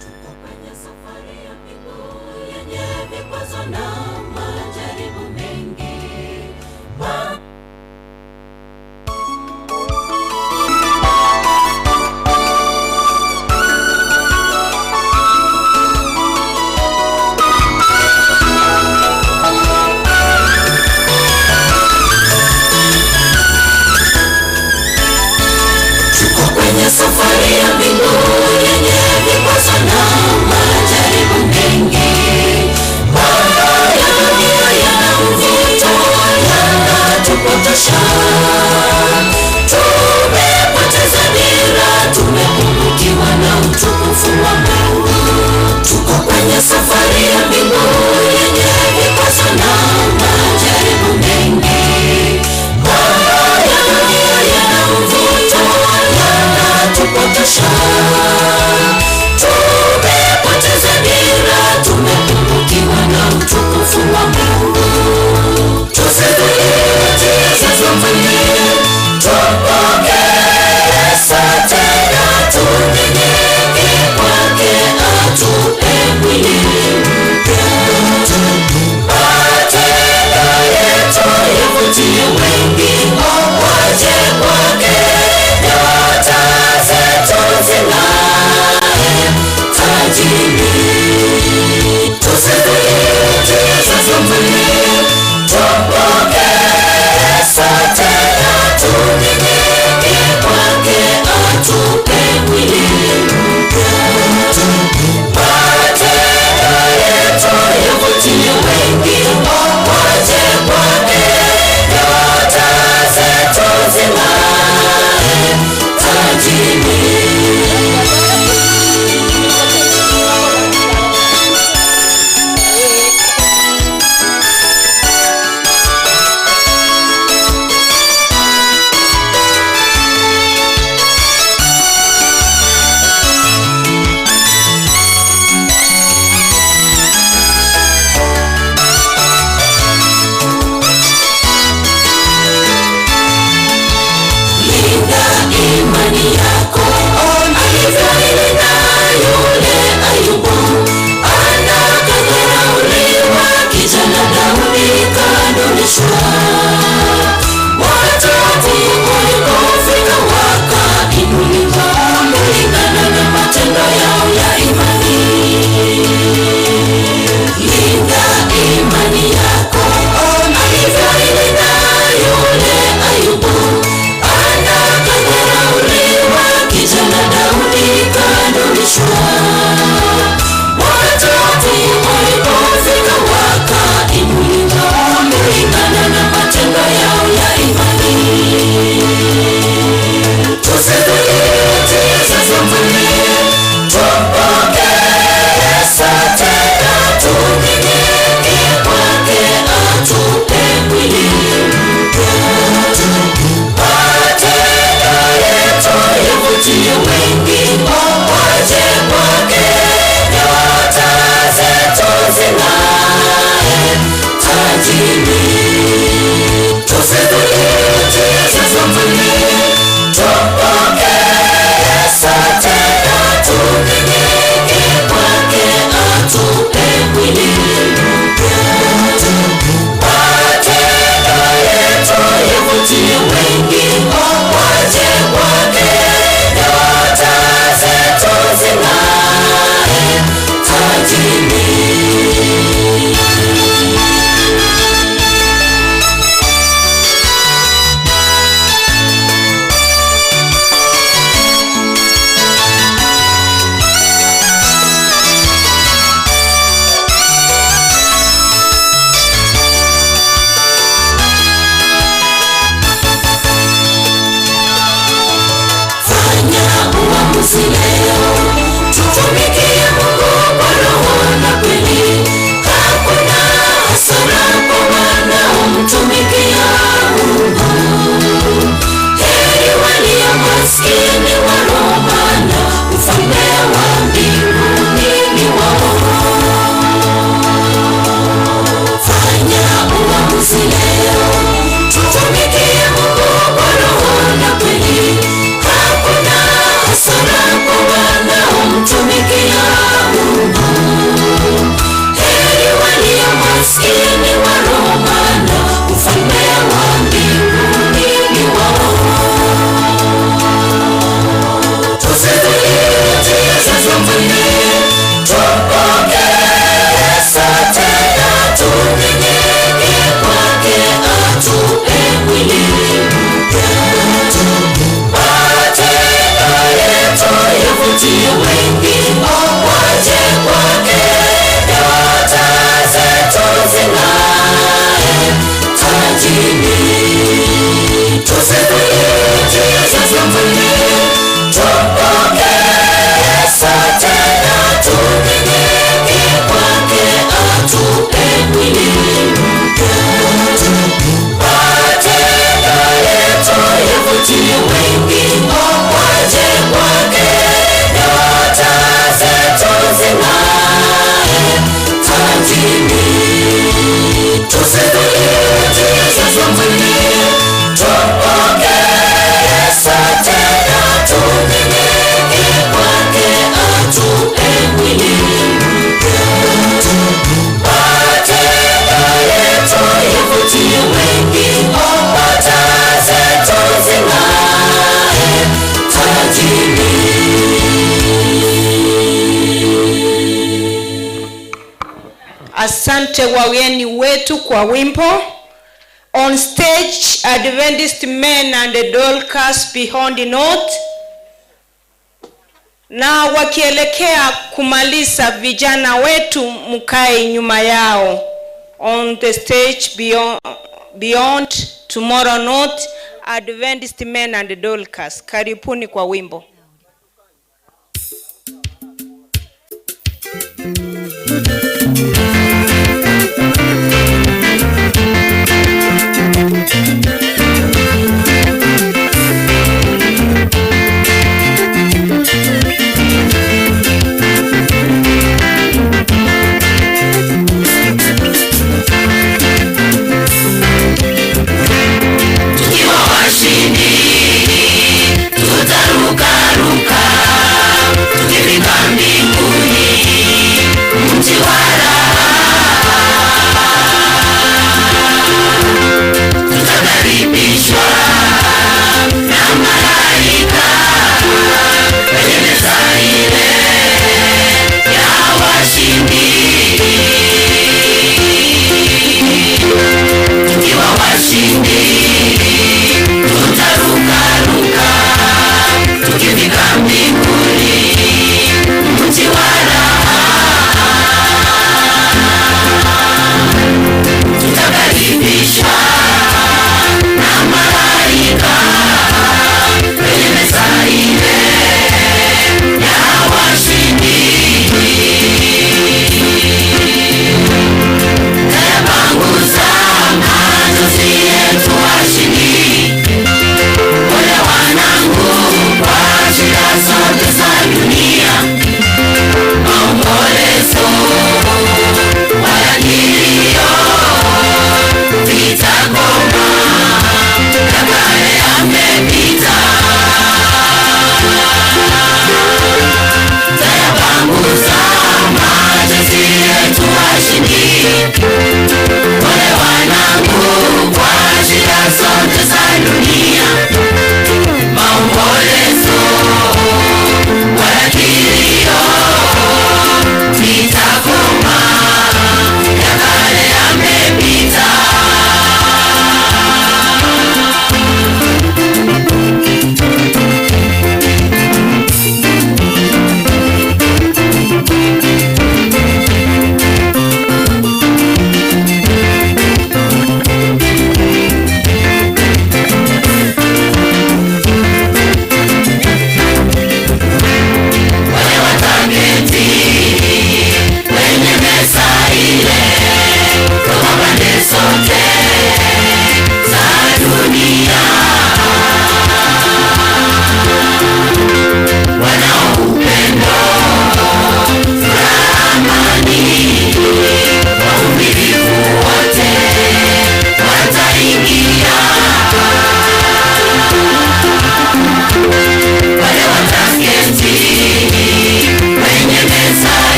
Tuko kwenye safari ya mbinguni yenye vikwazo na majaribu mengi. Tuko kwenye safari ya mbinguni yenye vikwazo na majaribu mengi. Mambo ya dunia yana mvuto, yanatupotosha. Tumepoteza dira, tumepungukiwa na utukufu wa Mungu. Tuko kwenye safari ya mbinguni yenye vikwazo na majaribu mengi. Mambo ya dunia yana mvuto, yanatupotosha. Tumepoteza dira, tumepungukiwa na utukufu wa Mungu. Tusizuie njia za mwenyewe, tupokee tena, tunyenyeke kwake, atupe mwili mpya. Matendo yetu yavutie wengi, waje kwake, nyota zetu zing'ae tajiri. Tusizuie njia za mwenyewe, tupokee tena, tajini. Tusifikirie Jesus mwenyewe, tupokee sote na tunyenyeke kwake, atupe mwili mpya. Matendo yetu yavutie wengi, taa zetu zing'ae tajini. Asante wageni wetu kwa wimbo. On stage, Adventist Men and the Dorcas Beyond the North. Na wakielekea kumaliza, vijana wetu mkae nyuma yao. On the stage, beyond Tomorrow North, Adventist Men and the Dorcas. Karibuni kwa wimbo. Tukiwa washindi, tutarukaruka, tukifika mbinguni, mji wa raha. Tutakaribishwa na malaika kwenye meza ile ya washindi. Tukiwa washindi, tutarukaruka, tukifika mbinguni, mji wa raha. Tutakaribishwa na malaika kwenye meza ile ya washindi. Tayapanguza machozi yetu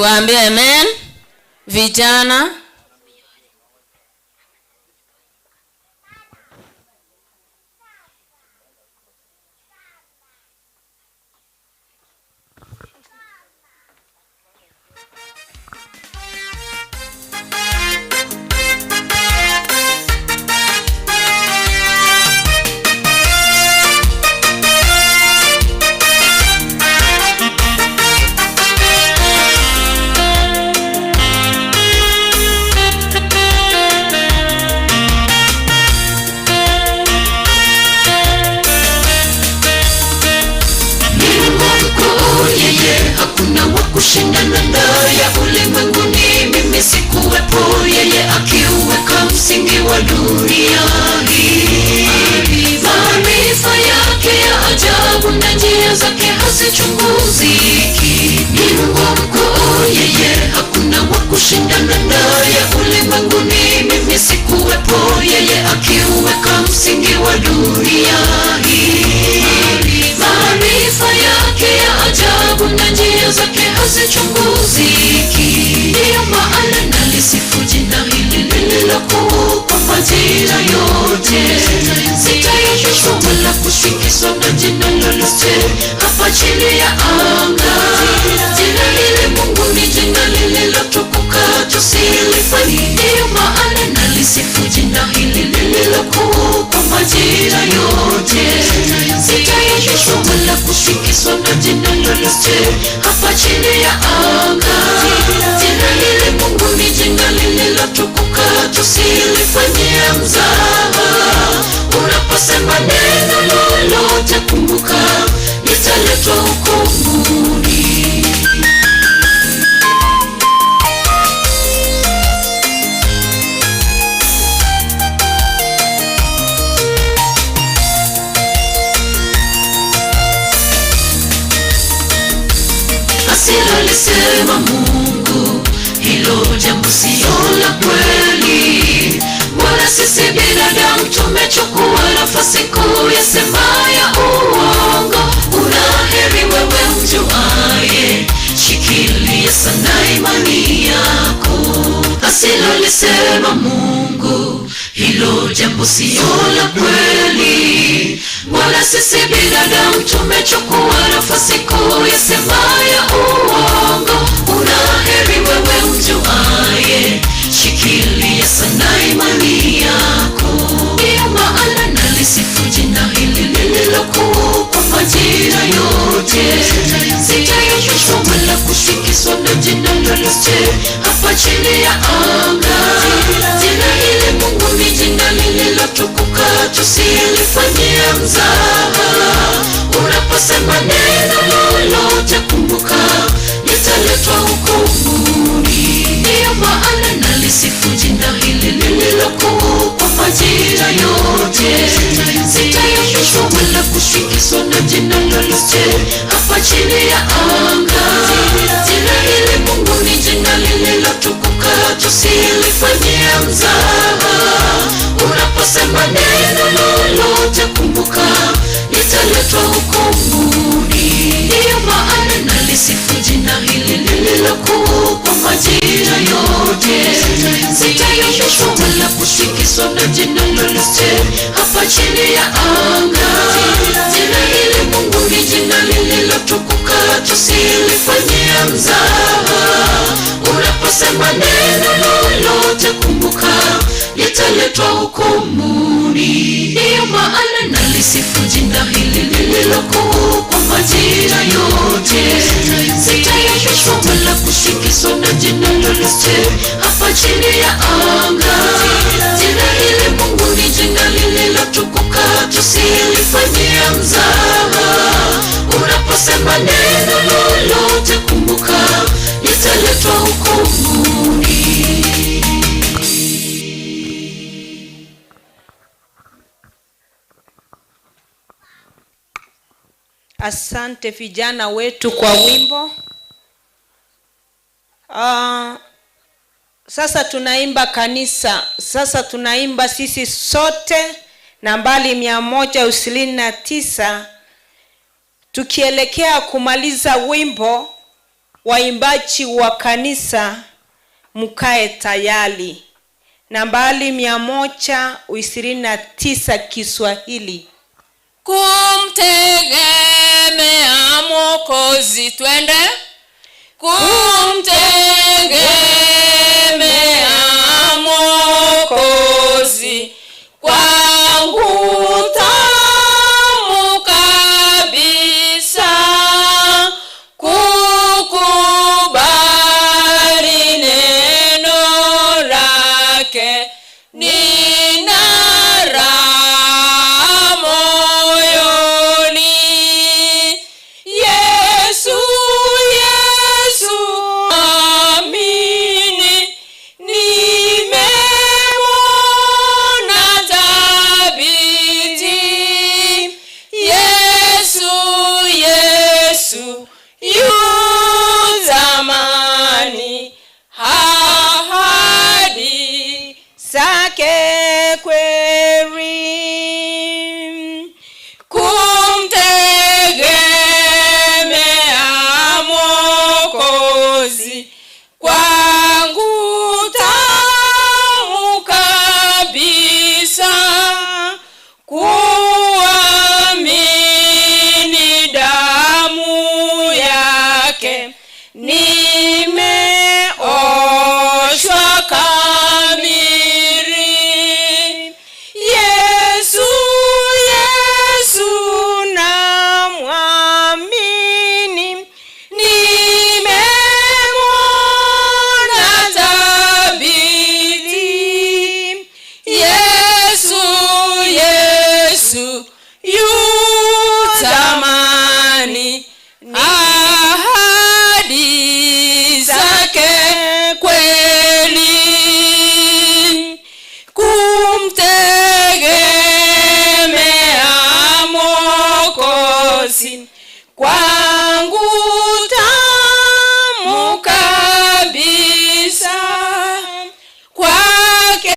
Tuambie amen. Vijana, kushindana naye ulimwenguni, mimi sikuwepo, yeye akiuweka msingi wa dunia hii. Maarifa yake ya ajabu na njia zake hazichunguziki. Ni Mungu mkuu, yeye hakuna wa kushindana naye ulimwenguni, mimi sikuwepo, yeye akiuweka msingi wa dunia hii. Maarifa yake ya ajabu na njia zake hazichunguziki. Ndiyo maana nalisifu jina hili lililokuu kwa majira yote. Sitaishwa wala kushikishwa na jina lolote hapa chini ya anga. Jina hili Mungu ni jina lililotukuka, tusilifanye. Ndiyo maana nalisifu jina hili lililokuu kwa majira yote. Sitaishwa wala kushikishwa na jina lolote hapa chini ya anga. Jina hili Mungu ni jina lililotukuka, tusilifanyie mzaha. Unaposema neno lolote, kumbuka litaletwa hukumuni. Asilolisema Mungu, hilo jambo sio la kweli. Wala sisi binadamu tumechukua nafasi kuu ya sema ya uongo. Unaheri wewe mjuaye, shikilia sana imani yako. Asilolisema Mungu, hilo jambo sio la kweli. Wala sisi binadamu tumechukua nafasi kuu ya sema ya uongo. Unaheri wewe mjuaye, shikilia sana imani yako. Ndiyo maana nalisifu jina hili lililokuu kwa majira yote. Sitaishwa wala kushikishwa na jina lolote hapa chini ya anga. Jina hili Mungu ni jina lililotukuka, tusilifanyie mzaha. Unaposema neno lolote, kumbuka litaletwa hukumuni. Ndiyo maana nalisifu jina hili lililokuu kwa majira yote. Sitaishwa wala kushikishwa na jina lolote hapa chini ya anga. Jina hili Mungu ni jina lililotukuka, tusilifanyie mzaha. Unaposema neno lolote, kumbuka litaletwa hukumuni. Ndiyo maana nalisifu jina hili lililokuu kwa majira yote. Sitaishwa wala kushikishwa na jina lolote hapa chini ya anga. Jina hili Mungu ni jina lililotukuka, tusilifanyie mzaha. Unaposema neno lolote, kumbuka litaletwa hukumuni. Ndiyo maana nalisifu jina hili lililokuu kwa majira yote. Sitaishwa wala kushikishwa na jina lolote hapa chini ya anga. Jina hili Mungu ni jina lililotukuka, tusilifanyie mzaha. Unaposema neno lolote, kumbuka litaletwa hukumuni. Asante vijana wetu kwa wimbo. Sasa tunaimba kanisa. Sasa tunaimba sisi sote nambari 129 tukielekea kumaliza wimbo waimbaji wa kanisa mkae tayari. Nambari 129 Kiswahili. Kumtegemea Mwokozi, twende. Kumtegemea Mwokozi kwangu tamu kabisa, kukubali neno lake nina raha moyoni. Yesu, Yesu, amini, nimemwona thabiti. Yesu, Yesu, yu zamani, ahadi zake kweli. Kumtegemea Mwokozi kwangu tamu kabisa, kuamini damu yake nimeoshwa kamili. Yesu, Yesu, namwamini, nimemwona thabiti. Yesu, Yesu, yu zamani, ahadi zake kweli. Kumtegemea Mwokozi kwangu tamu kabisa, kwake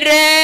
Re